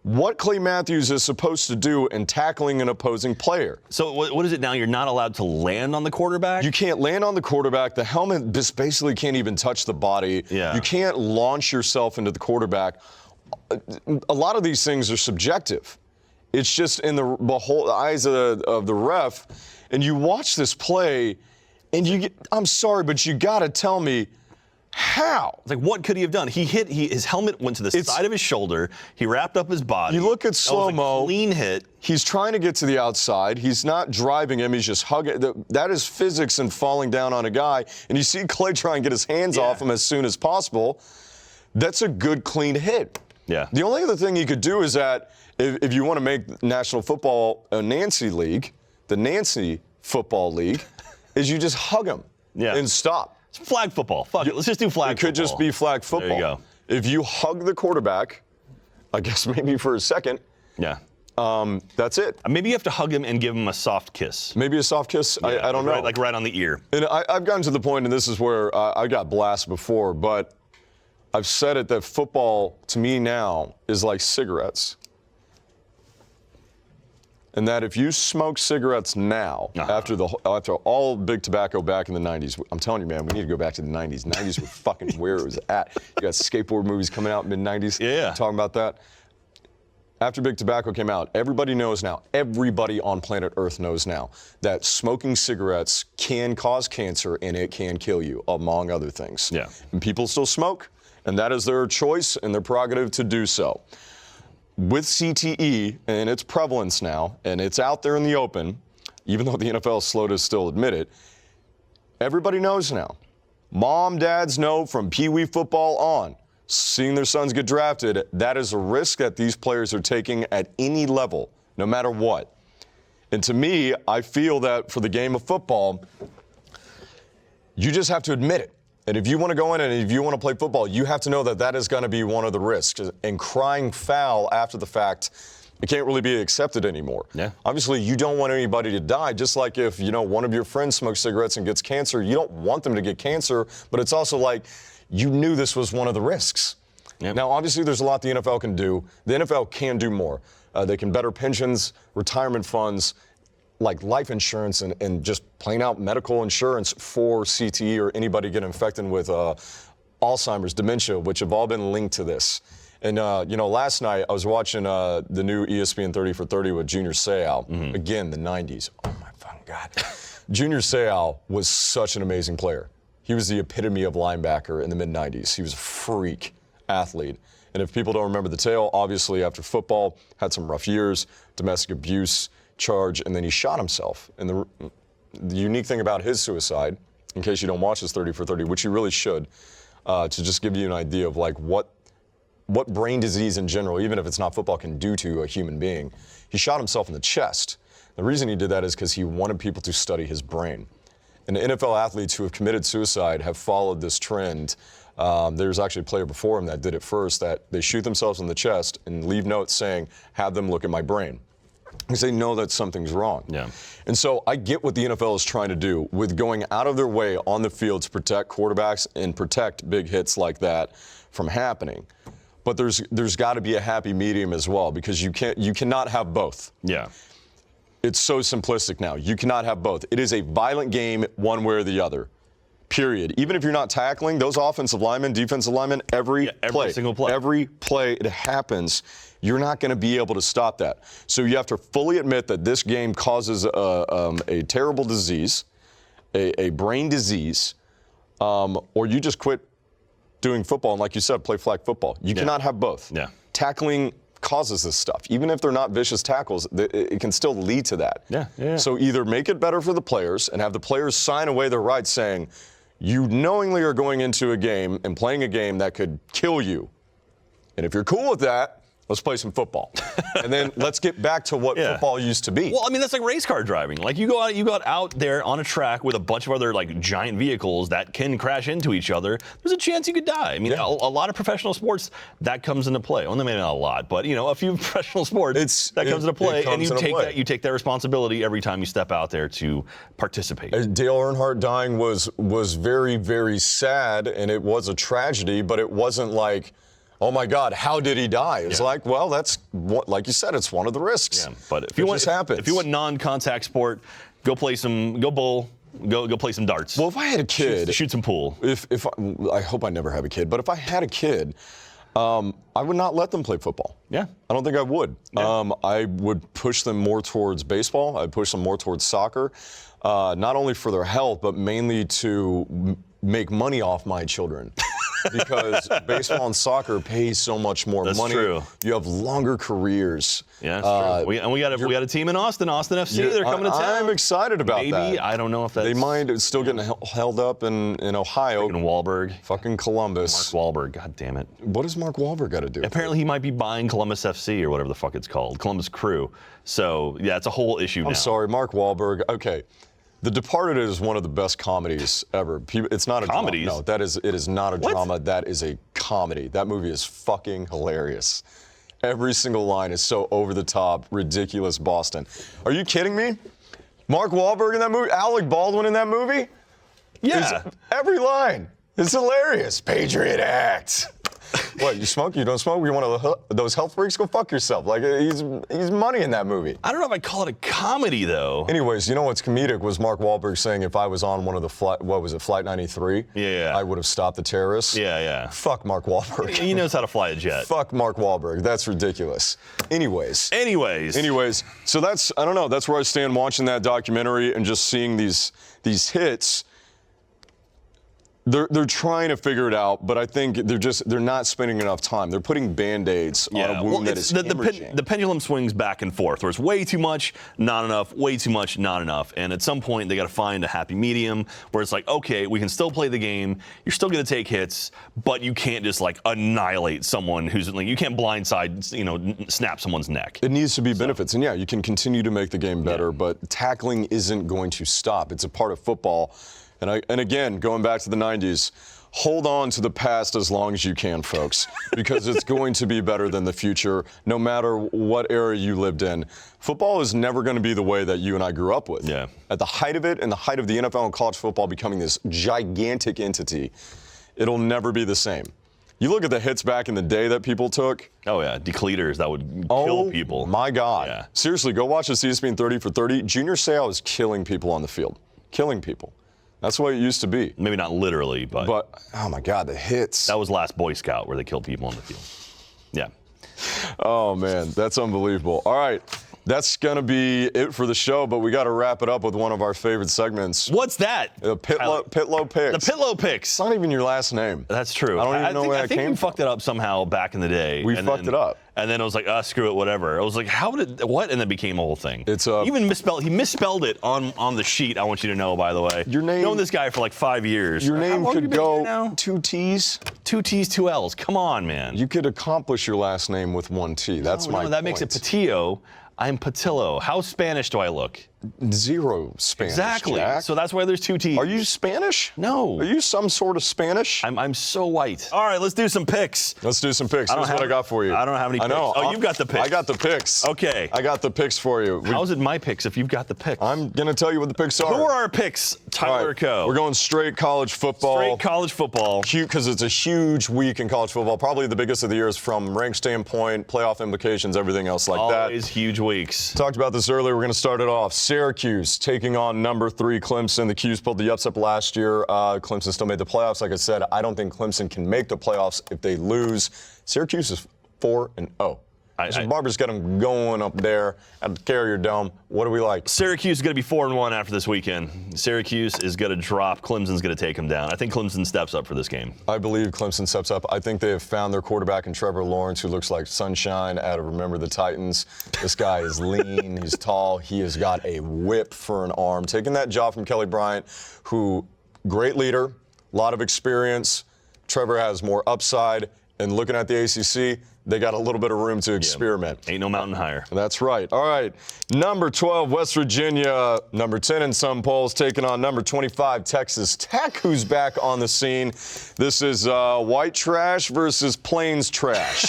what Clay Matthews is supposed to do in tackling an opposing player. So what is it now? You're not allowed to land on the quarterback? You can't land on the quarterback. The helmet just basically can't even touch the body. Yeah. You can't launch yourself into the quarterback. A lot of these things are subjective. It's just in the eyes of the ref. And you watch this play, and I'm sorry, but you got to tell me how. It's like, what could he have done? His helmet went to the side of his shoulder. He wrapped up his body. You look at slow-mo. Clean hit. He's trying to get to the outside. He's not driving him. He's just hugging. That is physics and falling down on a guy. And you see Clay try and get his hands off him as soon as possible. That's a good, clean hit. Yeah. The only other thing you could do is that if you want to make National Football a Nancy League, the Nancy Football League, is you just hug him and stop. It's flag football. Fuck it. Let's just do flag football. It could just be flag football. There you go. If you hug the quarterback, I guess maybe for a second, that's it. Maybe you have to hug him and give him a soft kiss. Maybe a soft kiss? I don't know. Like right on the ear. And I've gotten to the point, and this is where I got blasted before, but I've said it that football, to me now, is like cigarettes. And that if you smoke cigarettes now, after all big tobacco back in the 90s, I'm telling you, man, we need to go back to the 90s. 90s were fucking where it was at. You got skateboard movies coming out mid-90s. Yeah. Talking about that. After big tobacco came out, everybody knows now, everybody on planet Earth knows now, that smoking cigarettes can cause cancer and it can kill you, among other things. Yeah. And people still smoke, and that is their choice and their prerogative to do so. With CTE and its prevalence now, and it's out there in the open, even though the NFL is slow to still admit it, everybody knows now. Mom, dads know from Pee Wee football on, seeing their sons get drafted, that is a risk that these players are taking at any level, no matter what. And to me, I feel that for the game of football, you just have to admit it. And if you want to go in and if you want to play football, you have to know that that is going to be one of the risks. And crying foul after the fact, it can't really be accepted anymore. Yeah. Obviously, you don't want anybody to die. Just like if, one of your friends smokes cigarettes and gets cancer, you don't want them to get cancer. But it's also like you knew this was one of the risks. Yep. Now, obviously, there's a lot the NFL can do. The NFL can do more. They can better pensions, retirement funds, like life insurance and just plain out medical insurance for CTE or anybody getting infected with Alzheimer's, dementia, which have all been linked to this. And, last night I was watching the new ESPN 30 for 30 with Junior Seau. Mm-hmm. Again, the 90s. Oh, my fucking God. Junior Seau was such an amazing player. He was the epitome of linebacker in the mid-90s. He was a freak athlete. And if people don't remember the tale, obviously after football, had some rough years, domestic abuse charge, and then he shot himself. And the unique thing about his suicide, in case you don't watch his 30 for 30, which you really should, to just give you an idea of like what brain disease in general, even if it's not football, can do to a human being. He shot himself in the chest. The reason he did that is because he wanted people to study his brain. And the NFL athletes who have committed suicide have followed this trend. There's actually a player before him that did it first, that they shoot themselves in the chest and leave notes saying, have them look at my brain. Because they know that something's wrong. Yeah. And so I get what the NFL is trying to do with going out of their way on the field to protect quarterbacks and protect big hits like that from happening. But there's got to be a happy medium as well, because you cannot have both. Yeah. It's so simplistic now. You cannot have both. It is a violent game one way or the other. Period. Even if you're not tackling, those offensive linemen, defensive linemen, every single play. Every play it happens, you're not going to be able to stop that. So you have to fully admit that this game causes a terrible disease, a brain disease, or you just quit doing football and, like you said, play flag football. You cannot have both. Yeah. Tackling causes this stuff. Even if they're not vicious tackles, it can still lead to that. Yeah. So either make it better for the players and have the players sign away their rights saying, you knowingly are going into a game and playing a game that could kill you. And if you're cool with that, let's play some football. And then let's get back to what football used to be. Well, I mean, that's like race car driving. Like you go out there on a track with a bunch of other like giant vehicles that can crash into each other. There's a chance you could die. I mean, a lot of professional sports, that comes into play. Well, maybe not a lot, but a few professional sports that comes into play, and you take that responsibility every time you step out there to participate. Dale Earnhardt dying was very, very sad, and it was a tragedy, but it wasn't like, oh my God, how did he die? It's like, well, that's like you said, it's one of the risks. Yeah, but if you want non-contact sport, go bowl, go play some darts. Well, if I had a kid, shoot some pool. I hope I never have a kid, but if I had a kid, I would not let them play football. Yeah. I don't think I would. Yeah. I would push them more towards baseball. I'd push them more towards soccer, not only for their health, but mainly to make money off my children. Because baseball and soccer pay so much more That's money. true. You have longer careers. Yeah, that's true. We got a team in Austin FC. They're coming to town. I'm excited about that. Maybe. I don't know if that's... They mind it's still getting held up in Ohio. Fucking Wahlberg. Fucking Columbus. Mark Wahlberg. God damn it. What does Mark Wahlberg got to do with Apparently he might be buying Columbus FC or whatever the fuck it's called. Columbus Crew. So, yeah, it's a whole issue now. I'm sorry, Mark Wahlberg. Okay. The Departed is one of the best comedies ever. It's not a Comedies? drama. No, it is not a drama. That is a comedy. That movie is fucking hilarious. Every single line is so over the top, ridiculous Boston. Are you kidding me? Mark Wahlberg in that movie? Alec Baldwin in that movie? Yeah. Every line. It's hilarious. Patriot Act. What, you smoke? You don't smoke? You one of those health freaks? Go fuck yourself. Like, he's money in that movie. I don't know if I'd call it a comedy, though. Anyways, you know what's comedic was Mark Wahlberg saying if I was on one of the Flight 93, I would have stopped the terrorists. Yeah. Fuck Mark Wahlberg. He knows how to fly a jet. Fuck Mark Wahlberg. That's ridiculous. Anyways, so that's, I don't know, that's where I stand watching that documentary and just seeing these hits. They're trying to figure it out, but I think they're not spending enough time. They're putting Band-Aids on a wound that is hemorrhaging. The pendulum swings back and forth, where it's way too much, not enough, way too much, not enough. And at some point, they got to find a happy medium where it's like, okay, we can still play the game. You're still going to take hits, but you can't just like annihilate someone who's like, you can't blindside, snap someone's neck. It needs to be benefits, and yeah, you can continue to make the game better, but tackling isn't going to stop. It's a part of football. And again, going back to the 90s, hold on to the past as long as you can, folks, because it's going to be better than the future, no matter what era you lived in. Football is never going to be the way that you and I grew up with. Yeah. At the height of it and the height of the NFL and college football becoming this gigantic entity, it'll never be the same. You look at the hits back in the day that people took. Oh, yeah, decleaters that would kill people. My God. Yeah. Seriously, go watch the ESPN 30 for 30. Junior Seau is killing people on the field. Killing people. That's the way it used to be. Maybe not literally, but oh my God, the hits. That was last Boy Scout where they killed people on the field. Yeah. Oh man, that's unbelievable. All right, that's gonna be it for the show, but we got to wrap it up with one of our favorite segments. What's that? Pitlow picks. The Pitlow picks. It's not even your last name. That's true. I don't even know where that came from. I think you fucked it up somehow back in the day. We fucked it up. And then I was like, screw it, whatever. I was like, what? And then it became a whole thing. It's he misspelled it on the sheet, I want you to know, by the way. Your name. Known this guy for like 5 years. Your name could go 2 T's. 2 T's, 2 L's. Come on, man. You could accomplish your last name with 1 T. That's my point. That makes it Pattillo. I'm Pattillo. How Spanish do I look? Zero Spanish. Exactly. Jack. So that's why there's 2 T's. Are you Spanish? No. Are you some sort of Spanish? I'm so white. All right, let's do some picks. Let's do some picks. Here's what I got for you. I don't have any picks. I know. Oh, you've got the picks. I got the picks. Okay. I got the picks for you. How's it my picks if you've got the picks? I'm going to tell you what the picks are. Who are our picks, Tyler Coe? We're going straight college football. Straight college football. Cute, because it's a huge week in college football. Probably the biggest of the years from rank standpoint, playoff implications, everything else like that. Always huge weeks. Talked about this earlier. We're going to start it off. Syracuse taking on number 3 Clemson. The Qs pulled the upset last year. Clemson still made the playoffs. Like I said, I don't think Clemson can make the playoffs if they lose. Syracuse is 4-0. Barber's got them going up there at the Carrier Dome. What do we like? Syracuse is going to be 4-1 after this weekend. Syracuse is going to drop. Clemson's going to take them down. I think Clemson steps up for this game. I believe Clemson steps up. I think they have found their quarterback in Trevor Lawrence, who looks like sunshine out of Remember the Titans. This guy is lean. He's tall. He has got a whip for an arm. Taking that job from Kelly Bryant, who, great leader, a lot of experience. Trevor has more upside. And looking at the ACC, they got a little bit of room to experiment. Ain't no mountain higher. That's right. All right. Number 12, West Virginia. Number 10 in some polls, taking on number 25, Texas Tech, who's back on the scene. This is white trash versus plains trash.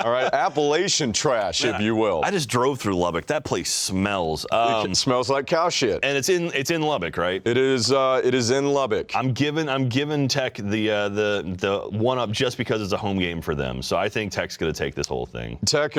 All right. Appalachian trash, if you will. I just drove through Lubbock. That place smells. It smells like cow shit. And it's in Lubbock, right? It is in Lubbock. I'm giving Tech the one up just because it's a home game for them. So I think Tech's going to take this whole thing. Tech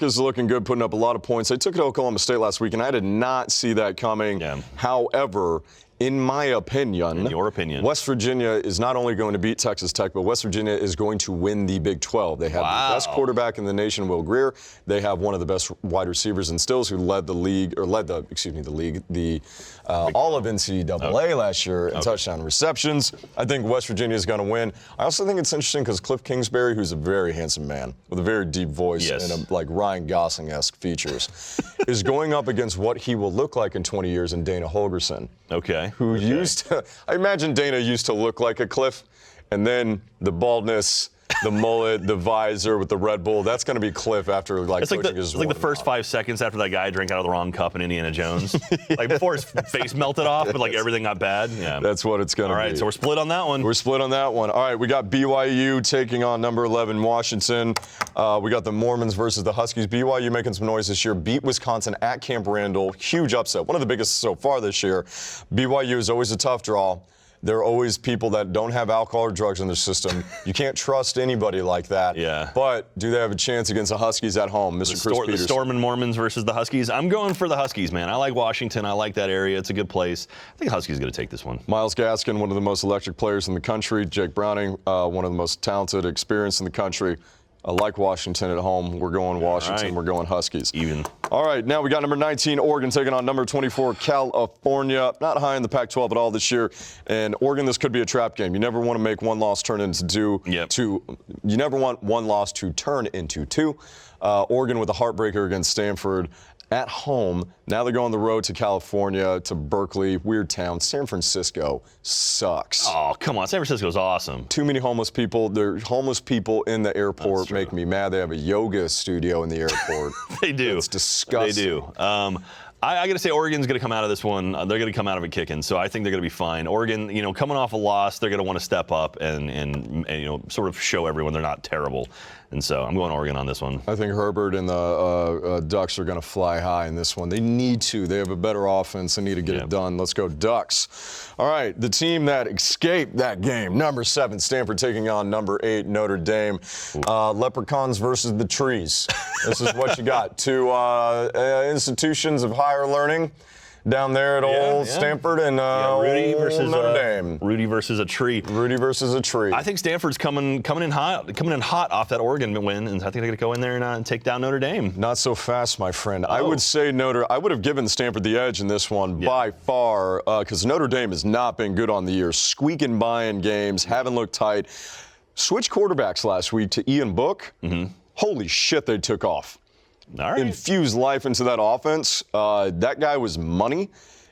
is looking good, putting up a lot of points. They took it to Oklahoma State last week, and I did not see that coming. Yeah. However, in my opinion, In your opinion. West Virginia is not only going to beat Texas Tech, but West Virginia is going to win the Big 12. They have the best quarterback in the nation, Will Grier. They have one of the best wide receivers in Stills, who led the league, or led the all of NCAA last year in touchdown receptions. I think West Virginia is going to win. I also think it's interesting because Cliff Kingsbury, who's a very handsome man with a very deep voice and like Ryan Gosling-esque features, is going up against what he will look like in 20 years in Dana Holgerson. Who used to, I imagine Dana used to look like a Cliff, and then the baldness, the mullet, the visor with the Red Bull, that's going to be Cliff after like It's like the first 5 seconds after that guy drank out of the wrong cup in Indiana Jones. Like before his face melted off, but like everything got bad. Yeah. That's what it's going to be. All right, so we're split on that one. We're split on that one. All right, we got BYU taking on number 11 Washington. We got the Mormons versus the Huskies. BYU making some noise this year. Beat Wisconsin at Camp Randall. Huge upset. One of the biggest so far this year. BYU is always a tough draw. There are always people that don't have alcohol or drugs in their system. You can't trust anybody like that. Yeah. But do they have a chance against the Huskies at home, Mr. Chris Peterson? The Storm and Mormons versus the Huskies. I'm going for the Huskies, man. I like Washington. I like that area. It's a good place. I think the Huskies are going to take this one. Miles Gaskin, one of the most electric players in the country. Jake Browning, one of the most talented, experienced in the country. I like Washington at home. We're going Washington. Right. We're going Huskies. Even. All right, now we got number 19, Oregon, taking on number 24, California. Not high in the Pac-12 at all this year. And Oregon, this could be a trap game. You never want to make one loss turn into two. You never want one loss to turn into two. Oregon with a heartbreaker against Stanford at home. Now they go on the road to California, to Berkeley, weird town. San Francisco sucks. Oh, come on. San Francisco's awesome. Too many homeless people. There's homeless people in the airport make me mad. They have a yoga studio in the airport. They do. It's disgusting. They do. I got to say, Oregon's going to come out of this one. They're going to come out of it kicking, so I think they're going to be fine. Oregon, coming off a loss, they're going to want to step up and sort of show everyone they're not terrible. And so I'm going Oregon on this one. I think Herbert and the Ducks are going to fly high in this one. They need to. They have a better offense. They need to get it done. Let's go Ducks. All right, the team that escaped that game, number 7, Stanford taking on number 8, Notre Dame. Leprechauns versus the trees. This is what you got. Two institutions of higher learning down there at old Stanford and Rudy versus Notre Dame. Rudy versus a tree. Rudy versus a tree. I think Stanford's coming in hot off that Oregon win, and I think they're going to go in there and take down Notre Dame. Not so fast, my friend. I would say I would have given Stanford the edge in this one by far, because Notre Dame has not been good on the year, squeaking by in games, haven't looked tight. Switched quarterbacks last week to Ian Book. Holy shit, they took off. All right. Infuse life into that offense. That guy was money.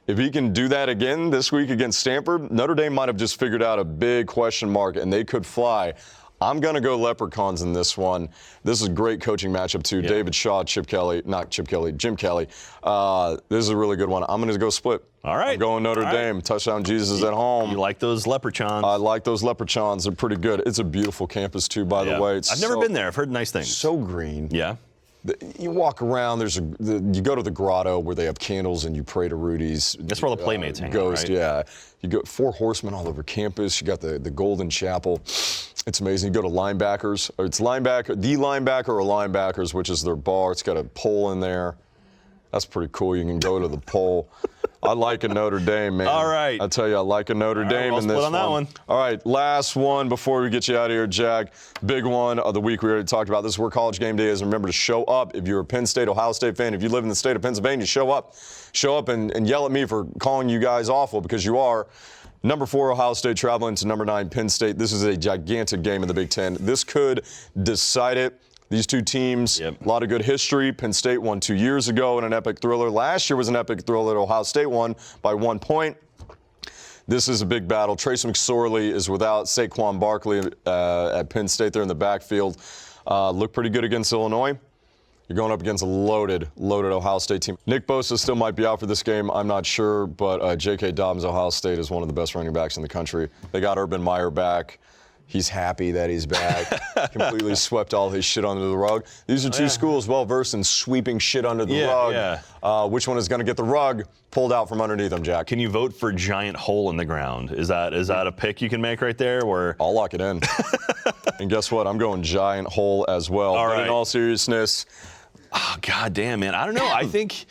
If he can do that again this week against Stanford, Notre Dame might have just figured out a big question mark, and they could fly. I'm going to go Leprechauns in this one. This is a great coaching matchup, too. David Shaw, Jim Kelly. This is a really good one. I'm going to go split. All right. I'm going Notre Dame. Touchdown Jesus at home. You like those Leprechauns? I like those Leprechauns. They're pretty good. It's a beautiful campus, too, by the way. I've never been there. I've heard nice things. So green. Yeah. You walk around, you go to the grotto where they have candles and you pray to Rudy's. That's where all the playmates hang out, Ghost, right? yeah. You go 4 horsemen all over campus. You got the Golden Chapel. It's amazing. You go to linebackers. Or it's the linebacker or linebackers, which is their bar. It's got a pole in there. That's pretty cool. You can go to the pole. I like a Notre Dame, man. All right. I tell you, I like a Notre Dame in this split on that one. All right, last one before we get you out of here, Jack. Big one of the week we already talked about. This is where College Game Day is. Remember to show up. If you're a Penn State, Ohio State fan, if you live in the state of Pennsylvania, show up. Show up and yell at me for calling you guys awful, because you are. Number 4, Ohio State traveling to number 9, Penn State. This is a gigantic game in the Big Ten. This could decide it. These two teams, a lot of good history. Penn State won 2 years ago in an epic thriller. Last year was an epic thriller. Ohio State won by 1 point. This is a big battle. Trace McSorley is without Saquon Barkley at Penn State. They're in the backfield. Look pretty good against Illinois. You're going up against a loaded Ohio State team. Nick Bosa still might be out for this game. I'm not sure, but J.K. Dobbins, Ohio State, is one of the best running backs in the country. They got Urban Meyer back. He's happy that he's back. Completely swept all his shit under the rug. These are two schools well-versed in sweeping shit under the rug. Which one is going to get the rug pulled out from underneath them, Jack? Can you vote for giant hole in the ground? Is that a pick you can make right there? Or I'll lock it in. And guess what? I'm going giant hole as well. All right. In all seriousness, Oh, God damn, man. I don't know. I think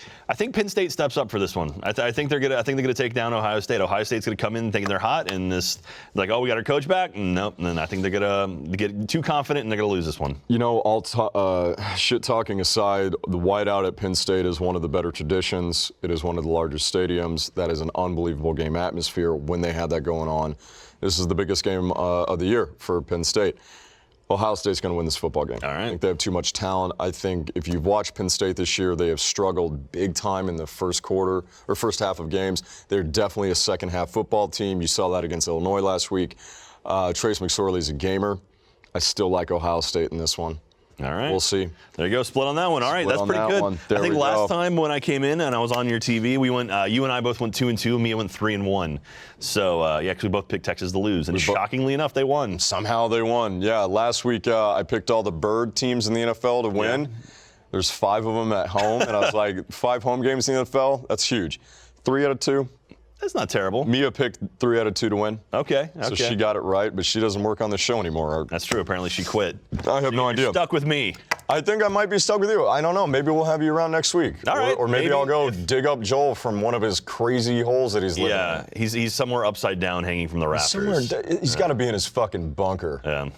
Penn State steps up for this one. I think they're gonna take down Ohio State. Ohio State's gonna come in thinking they're hot, and this like, oh, we got our coach back. Nope. And then I think they're gonna get too confident and they're gonna lose this one. You know, all shit talking aside, the whiteout at Penn State is one of the better traditions. It is one of the largest stadiums. That is an unbelievable game atmosphere when they had that going on. This is the biggest game of the year for Penn State. Ohio State's going to win this football game. All right. I think they have too much talent. I think if you've watched Penn State this year, they have struggled big time in the first quarter or first half of games. They're definitely a second half football team. You saw that against Illinois last week. Trace McSorley's a gamer. I still like Ohio State in this one. All right. We'll see. There you go. Split on that one. All right. That's pretty good. I think last time when I came in and I was on your TV, we went. You and I both went 2-2. Me went 3-1. So yeah, we both picked Texas to lose, and shockingly enough, they won. Somehow they won. Yeah. Last week I picked all the bird teams in the NFL to win. Yeah. There's 5 of them at home, and I was like, 5 home games in the NFL. That's huge. 3 out of 2. That's not terrible. Mia picked 3 out of 2 to win. Okay. So she got it right, but she doesn't work on the show anymore. That's true. Apparently she quit. I have no idea. Stuck with me. I think I might be stuck with you. I don't know. Maybe we'll have you around next week. All right. Or maybe I'll go dig up Joel from one of his crazy holes that he's living in. Yeah, he's somewhere upside down hanging from the rafters. He's got to be in his fucking bunker. Yeah.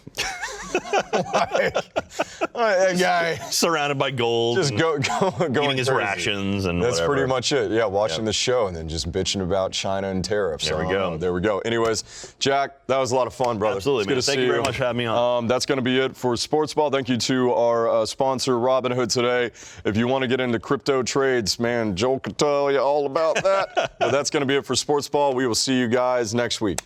That guy. Surrounded by gold. Just going eating his crazy. Rations and That's whatever. pretty much it. Yeah, watching the show and then just bitching about China and tariffs. There we go. There we go. Anyways, Jack, that was a lot of fun, brother. Absolutely, it's good man. to Thank you very much for having me on. That's going to be it for Sportsball. Thank you to our sponsor, Robinhood, today. If you want to get into crypto trades, man, Joel could tell you all about that. But that's going to be it for Sportsball. We will see you guys next week.